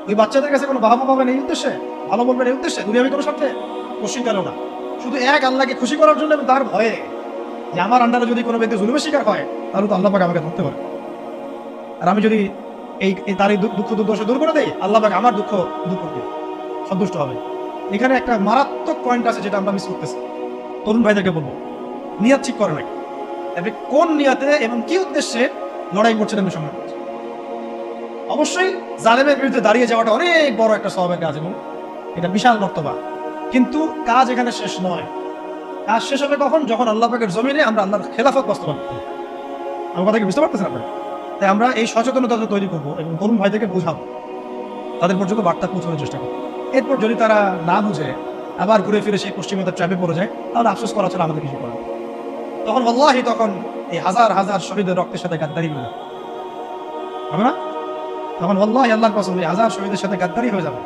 ওই বাচ্চাদের কাছে কোনো বাহবা পাবেন এই উদ্দেশ্যে? ভালো বলবেন এই উদ্দেশ্যে? দুনিয়াবি কোনো স্বার্থে? পশ্চিমকালেও না। শুধু এক আল্লাহকে খুশি করার জন্য, তার ভয়ে যে আমার আন্ডারে যদি কোনো ব্যক্তি জুলুমের শিকার হয়, তাহলে তো আল্লাহ পাক আমাকে ধরতে পারে, আর আমি যদি তার এই দুঃখ দুর্দশা দূর করে দেই, আল্লাহ পাক আমার দুঃখ দূর করবে, সন্তুষ্ট হবে। এখানে একটা মারাত্মক পয়েন্ট আছে যেটা আমরা মিস করতেছি। তরুণ ভাইদেরকে বলবো, নিয়াত ঠিক করে নাকি, আপনি কোন নিয়াতে এবং কি উদ্দেশ্যে লড়াই করছেন, আমি সংগ্রাম করছি। অবশ্যই জালেমের বিরুদ্ধে দাঁড়িয়ে যাওয়াটা অনেক বড় একটা সওয়াবের কাজ এবং এটা বিশাল মর্তবা, কিন্তু কাজ এখানে শেষ নয়। কাজ শেষ হবে কখন? যখন আল্লাহ পাকের জমিনে আমরা আল্লাহর খেলাফত বাস্তবায়ন করব। আমার কথা কি বুঝতে পারতেছেন আপনারা? তাই আমরা এই সচেতনতা তৈরি করবো এবং তরুণ ভাইদেরকে বোঝাবো, তাদের পর্যন্ত বার্তা পৌঁছানোর চেষ্টা করবো। এরপর যদি তারা না বুঝে আবার ঘুরে ফিরে সেই পশ্চিমতার ট্র্যাপে পড়ে যায়, তাহলে আফসোস করা ছাড়া আমাদের কিছু করার। তখন আল্লাহি তখন এই হাজার হাজার শহীদের রক্তের সাথে গাদ্দারি হয়ে যাবে, হবে না? তখন আল্লাহি আল্লাহর কসম এই হাজার শহীদের সাথে গাদ্দারি হয়ে যাবে।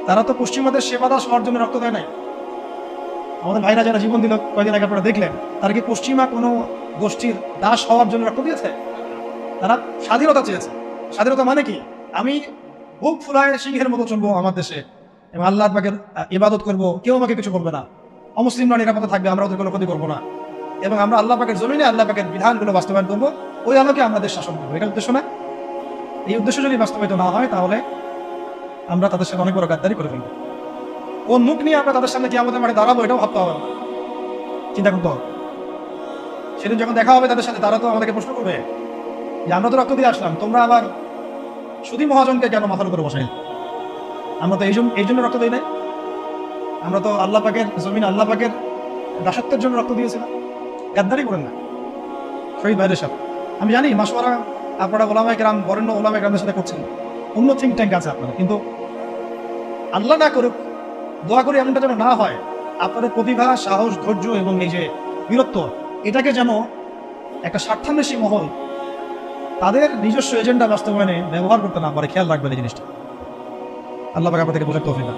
তারা তো পশ্চিমাদের সেবা দাস হওয়ার জন্য রক্ত দেয় নাই। আমাদের ভাইরা যারা জীবন দিল কয়েকদিন আগে আপনারা দেখলেন, তারা কি পশ্চিমা কোনো গোষ্ঠীর দাস হওয়ার জন্য রক্ত দিয়েছে? তারা স্বাধীনতা চেয়েছে। স্বাধীনতা মানে কি? আমি বুক ফুলায় সিংহের মতো চলবো আমার দেশে এবং আল্লাহ পাকের ইবাদত করবো, কেউ আমাকে কিছু করবে না, অমুসলিমরা নিরাপদে থাকবে, আমরা ওদের কোনো ক্ষতি করবো না, এবং আমরা আল্লাহ পাকের জমিনে আল্লাহ পাকের বিধানগুলো বাস্তবায়ন করবো, ওই আলোকে আমরা দেশ শাসন করবো। এটা উদ্দেশ্য না? এই উদ্দেশ্য যদি বাস্তবায়িত না হয় তাহলে আমরা তাদের সাথে অনেক বড় গাদ্দারি করে ফেলবো। কোন মুখ নিয়ে আমরা তাদের সামনে কি আমাদের মাঠে দাঁড়াবো এটাও ভাবতে হবে না, চিন্তা করতে হবে। সেদিন যখন দেখা হবে তাদের সাথে, তারা তো আমাদেরকে প্রশ্ন করবে যে আমরা তো রক্ত দিয়ে আসলাম, তোমরা আবার শুধু মহাজনকে কেন মাথার উপরে বসাই? আমরা তো এই জন্য রক্ত দিই নাই, আমরা তো আল্লাহ পাকের জমিন আল্লাহ পাকের দাসত্বের জন্য রক্ত দিয়েছিলাম। গাদ্দারি করেন না শহীদ ভাইদের সাথে। আমি জানি মাসওয়ারা আপনারা ওলামায়ে কেরাম, বরেণ্য ওলামায়ে কেরামদের সাথে করছেন, অন্য থিঙ্ক ট্যাঙ্ক আছে আপনারা, কিন্তু আল্লাহ না করুক, দোয়া করি এমনটা যেন না হয়। আপনাদের প্রতিভা, সাহস, ধৈর্য এবং এই যে বীরত্ব, এটাকে যেন একটা স্বার্থান্বেষী মহল তাদের নিজস্ব এজেন্ডা বাস্তবায়নে ব্যবহার করতে না পারে, খেয়াল রাখবেন এই জিনিসটা। আল্লাহ পাক আপনাদেরকে বোঝার তৌফিক দান।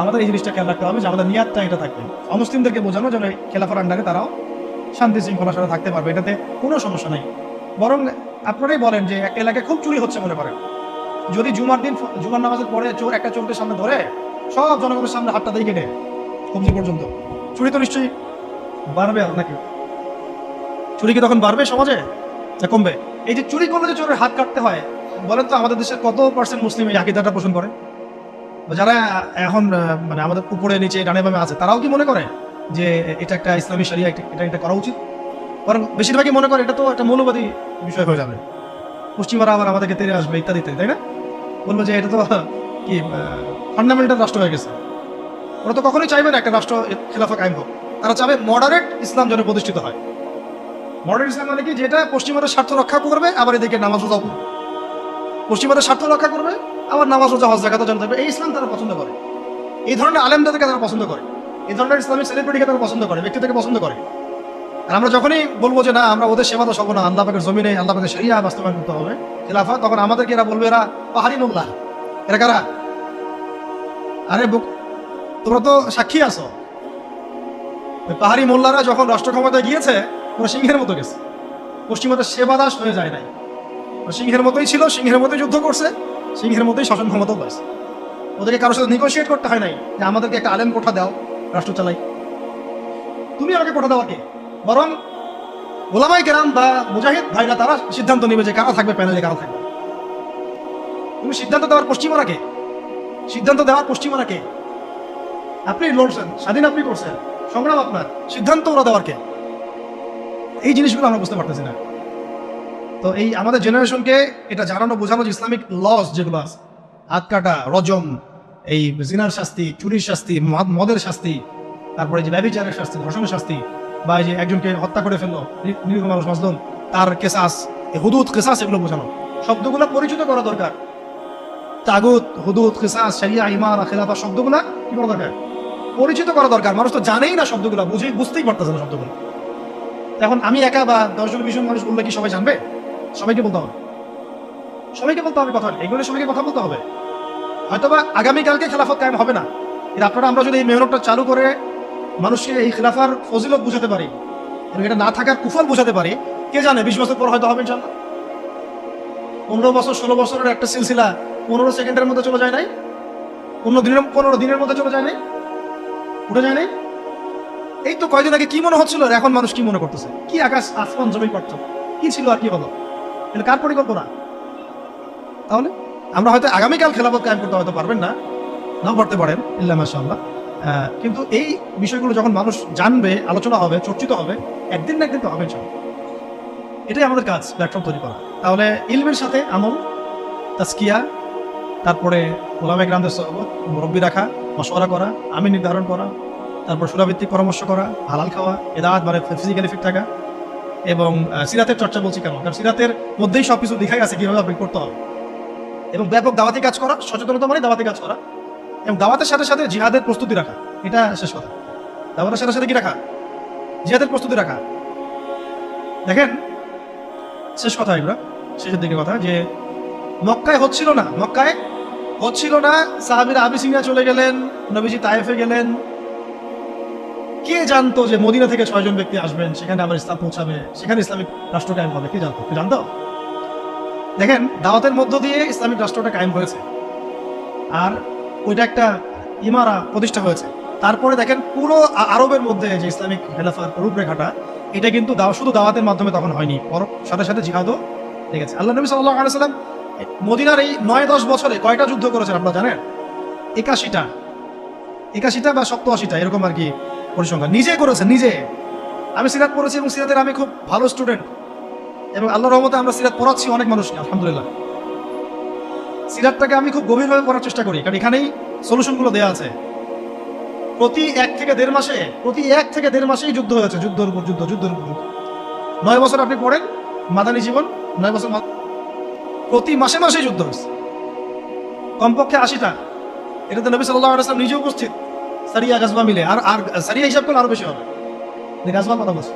আমাদের এই জিনিসটা খেয়াল রাখতে হবে যে আমাদের নিয়াতটা এটা থাকবে, অমুসলিমদেরকে বোঝানো যেন খেলাফার আন্ডারে তারাও শান্তি শৃঙ্খলার সাথে থাকতে পারবে, এটাতে কোনো সমস্যা নেই। বরং আপনারাই বলেন যে একটা এলাকায় খুব চুরি হচ্ছে মনে করেন, যদি জুমার দিন জুমার নামাজের পরে চোর একটা চোরকে সামনে ধরে সব জনগণের সামনে হাতটা দিয়ে কেটে কবজি পর্যন্ত, চুরি তো নিশ্চয়ই বাড়বে নাকি? চুরি কি তখন বাড়বে সমাজে না কমবে? এই যে চুরি করলে যে চোরের হাত কাটতে হয়, বলেন তো আমাদের দেশের কত % মুসলিম এই আকীদাটা পোষণ করে? যারা এখন মানে আমাদের উপরে নিচে ডানে বামে আছে, তারাও কি মনে করে যে এটা একটা ইসলামী শরিয়া, এটা করা উচিত? বরং বেশিরভাগই মনে করে এটা তো একটা মৌলবাদী বিষয় হয়ে যাবে, পশ্চিমারা আবার আমাদেরকে তেড়ে আসবে ইত্যাদি ইত্যাদি, তাই না? বলবো যে এটা তো কি ফান্ডামেন্টাল রাষ্ট্র হয়ে গেছে। ওরা তো কখনোই চাইবে না একটা রাষ্ট্র খেলাফা কায়েম হোক, তারা চাবে মডারেট ইসলাম যেন প্রতিষ্ঠিত হয়। মডারেট ইসলাম মানে কি? যেটা পশ্চিমাদের স্বার্থ রক্ষা করবে, আবার এদিকে নামাজ রোজা, পশ্চিমাদের স্বার্থ রক্ষা করবে, আবার নামাজ রোজা হজ যাকাতও জানতে হবে। এই ইসলাম তারা পছন্দ করে, এই ধরনের আলেমদেরকে তারা পছন্দ করে, এই ধরনের ইসলামিক সেলিব্রিটিকে তারা পছন্দ করে, ব্যক্তিদেরকে পছন্দ করে। আর আমরা যখনই বলবো যে না আমরা ওদের সেবা তো সব না, আল্লাহ পাকের জমিনে আল্লাহ পাকের শরিয়া বাস্তবায়ন করতে হবে খেলাফা, তখন আমাদেরকে এরা বলবে এরা পাহাড়ি মোল্লা। এরা কারা? আরে তোমরা তো সাক্ষী আছো, পাহাড়ি মোল্লারা যখন রাষ্ট্র ক্ষমতায় গিয়েছে ওরা সিংহের মতো গেছে, পশ্চিমাদের সেবাদাস হয়ে যায় নাই, সিংহের মতোই ছিল, সিংহের মতোই যুদ্ধ করছে, সিংহের মতোই শাসন ক্ষমতাও পাইছে। ওদেরকে কারোর সাথে নেগোশিয়েট করতে হয় নাই যে আমাদেরকে একটা আলেম কোঠা দাও রাষ্ট্র চালাই, তুমি আমাকে কোঠা দাও কি? বরং ওলামায়ে কেরাম বা মুজাহিদ ভাইরা তারা সিদ্ধান্ত নেবে যে কারা থাকবে প্যানেলে, কারা থাকবে। তুমি সিদ্ধান্ত দেওয়ার পশ্চিমারা কে? সিদ্ধান্ত দেওয়ার পশ্চিমারা কে? আপনি লড়ছেন, স্বাধীন আপনি করছেন, সংগ্রাম আপনার, সিদ্ধান্ত ওরা দেওয়ার কে? এই জিনিসগুলো আমরা বুঝতে পারতেছি না। তো এই আমাদের জেনারেশনকে এটা জানানো বোঝানো যে ইসলামিক লস যেগুলো আছে, হাত কাটা, রজম, এই জিনার শাস্তি, চুরির শাস্তি, মদের শাস্তি, তারপরে যে ব্যভিচারের শাস্তি, ধর্ষণের শাস্তি, বা এই যে একজনকে হত্যা করে ফেললো নিরীহ মানুষ মাজলুম, তার কেসাস, হুদুদ কেসাস, এগুলো বোঝানো, শব্দগুলো পরিচিত করা দরকার। তাগুত, হুদুদ, কেসাস, শরিয়া, ঈমান, খেলাফা, শব্দগুলা কি করা দরকার? পরিচিত করা দরকার। মানুষ তো জানেই না শব্দগুলো, বুঝতেই পারতেছে না শব্দগুলো। এখন আমি একা বা 10 জন 20 জন মানুষ বললে কি সবাই জানবে? সবাইকে বলতে হবে, সবাইকে বলতে হবে কথা, এগুলো সবাইকে কথা বলতে হবে। হয়তোবা আগামীকালকে খেলাফত কায়েম হবে না, কিন্তু আপনারা আমরা যদি এই মেহনতটা চালু করে মানুষকে এই খেলাফার ফজিলত বুঝাতে পারি এবং এটা না থাকার কুফল বুঝাতে পারি, কে জানে 20 বছর পর হয়তো হবে ইনশাআল্লাহ। 15 বছর 16 বছরের একটা সিলসিলা 15 সেকেন্ডের মধ্যে চলে যায় নাই, 15 দিনের মধ্যে চলে যায় নাই, উঠে যায় নাই। এই তো কয়দিন আগে কি মনে হচ্ছিল, এখন মানুষ কি মনে করতেছে? কি আকাশ আসমান জমির পার্থক্য, কি ছিল আর কি হলো? এটা কার পরিকল্পনা? তাহলে আমরা হয়তো আগামীকাল খেলাফত কায়েম করতে হয়তো পারবেন না, নাও পারতে পারেন, ইল্লা মাশাআল্লাহ। কিন্তু এই বিষয়গুলো যখন মানুষ জানবে, আলোচনা হবে, চর্চিত হবে, একদিন না একদিন তো হবে ইনশাআল্লাহ। এটাই আমাদের কাজ, প্ল্যাটফর্ম তৈরি করা। তাহলে ইলমের সাথে আমল, তাজকিয়া, তারপরে ওলামায়ে কেরামদের সোহবত, মুরব্বি রাখা, মশওয়ারা করা, আমিন নির্ধারণ করা, তারপর সুরাভিত্তিক পরামর্শ করা, হালাল খাওয়া, এদাত মানে ফিজিক্যালি ফিট থাকা, এবং সিরাতের চর্চা বলছি কেন? কারণ সিরাতের মধ্যেই সবকিছু দেখাই আছে কিভাবে আপনি করতে হবে। এবং ব্যাপক দাওয়াতি কাজ করা, সচেতনতা মানে দাওয়াতি কাজ করা, এবং দাওয়াতের সাথে সাথে জিহাদের প্রস্তুতি রাখা, এটা শেষ কথা। দাওয়াতের সাথে সাথে কি রাখা? জিহাদের প্রস্তুতি রাখা। দেখেন শেষ কথা, এগুলো শেষের দিকে কথা, যে মক্কায় হচ্ছিল না, সাহাবীরা আবিসিনিয়া চলে গেলেন, নবীজি তায়েফে গেলেন। কে জানতো যে মদিনা থেকে 6 জন ব্যক্তি আসবেন, সেখানে আবার ইসলাম পৌঁছাবে, সেখানে ইসলামিক রাষ্ট্র কায়েম হবে? কে জানতো? দেখেন দাওয়াতের মধ্য দিয়ে ইসলামিক রাষ্ট্রটা কায়েম হয়েছে, আর ওইটা একটা ইমারা প্রতিষ্ঠা হয়েছে। তারপরে দেখেন পুরো আরবের মধ্যে যে ইসলামিক খেলাফার রূপরেখাটা, এটা কিন্তু শুধু দাওয়াতের মাধ্যমে তখন হয়নি, সাথে সাথে জিহাদও লেগেছে। আল্লাহ নবী সাল্লাল্লাহু আলাইহি সাল্লাম মদিনার এই 9-10 বছরে কয়টা যুদ্ধ করেছেন আপনারা জানেন? 81টা বা 87টা এরকম আর কি পরিসংখ্যান। নিজে করেছেন, নিজে। আমি সিরাত পড়েছি এবং সিরাতের আমি খুব ভালো স্টুডেন্ট, এবং আল্লাহর রহমতে আমরা সিরাত পড়াচ্ছি অনেক মানুষকে, আলহামদুলিল্লাহ। সিরাতটাকে আমি খুব গভীরভাবে পড়ার চেষ্টা করি, কারণ এখানেই সলিউশনগুলো দেওয়া আছে। প্রতি 1 থেকে 1.5 মাসেই যুদ্ধ হয়েছে, যুদ্ধের উপর যুদ্ধ। 9 বছর আপনি পড়েন মাদানী জীবন, 9 বছর প্রতি মাসে যুদ্ধ হয়েছে, কমপক্ষে 80টা। এটাতে নবী সাল্লাল্লাহু আলাইহি ওয়াসাল্লাম নিজে উপস্থিত, সারিয়া গাজওয়া মিলে। আর সারিয়া হিসাব করলে আরো বেশি হবে, গাজওয়া কথা বলছে,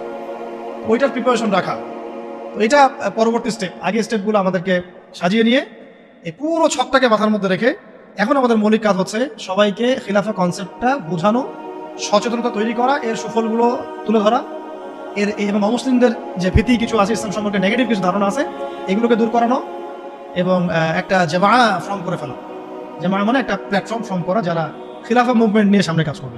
ওইটার প্রিপারেশন রাখা। তো এটা পরবর্তী স্টেপ। আগে স্টেপগুলো আমাদেরকে সাজিয়ে নিয়ে এই পুরো ছকটাকে মাথার মধ্যে রেখে এখন আমাদের মৌলিক কাজ হচ্ছে সবাইকে খিলাফা কনসেপ্টটা বোঝানো, সচেতনতা তৈরি করা, এর সুফলগুলো তুলে ধরা, এবং অমুসলিমদের যে ভীতি কিছু আছে, ইসলাম সম্পর্কে নেগেটিভ কিছু ধারণা আছে, এগুলোকে দূর করানো, এবং একটা জামা ফর্ম করে ফেলা। জামা মানে একটা প্ল্যাটফর্ম ফর্ম করা, যারা খিলাফা মুভমেন্ট নিয়ে সামনে কাজ করবে।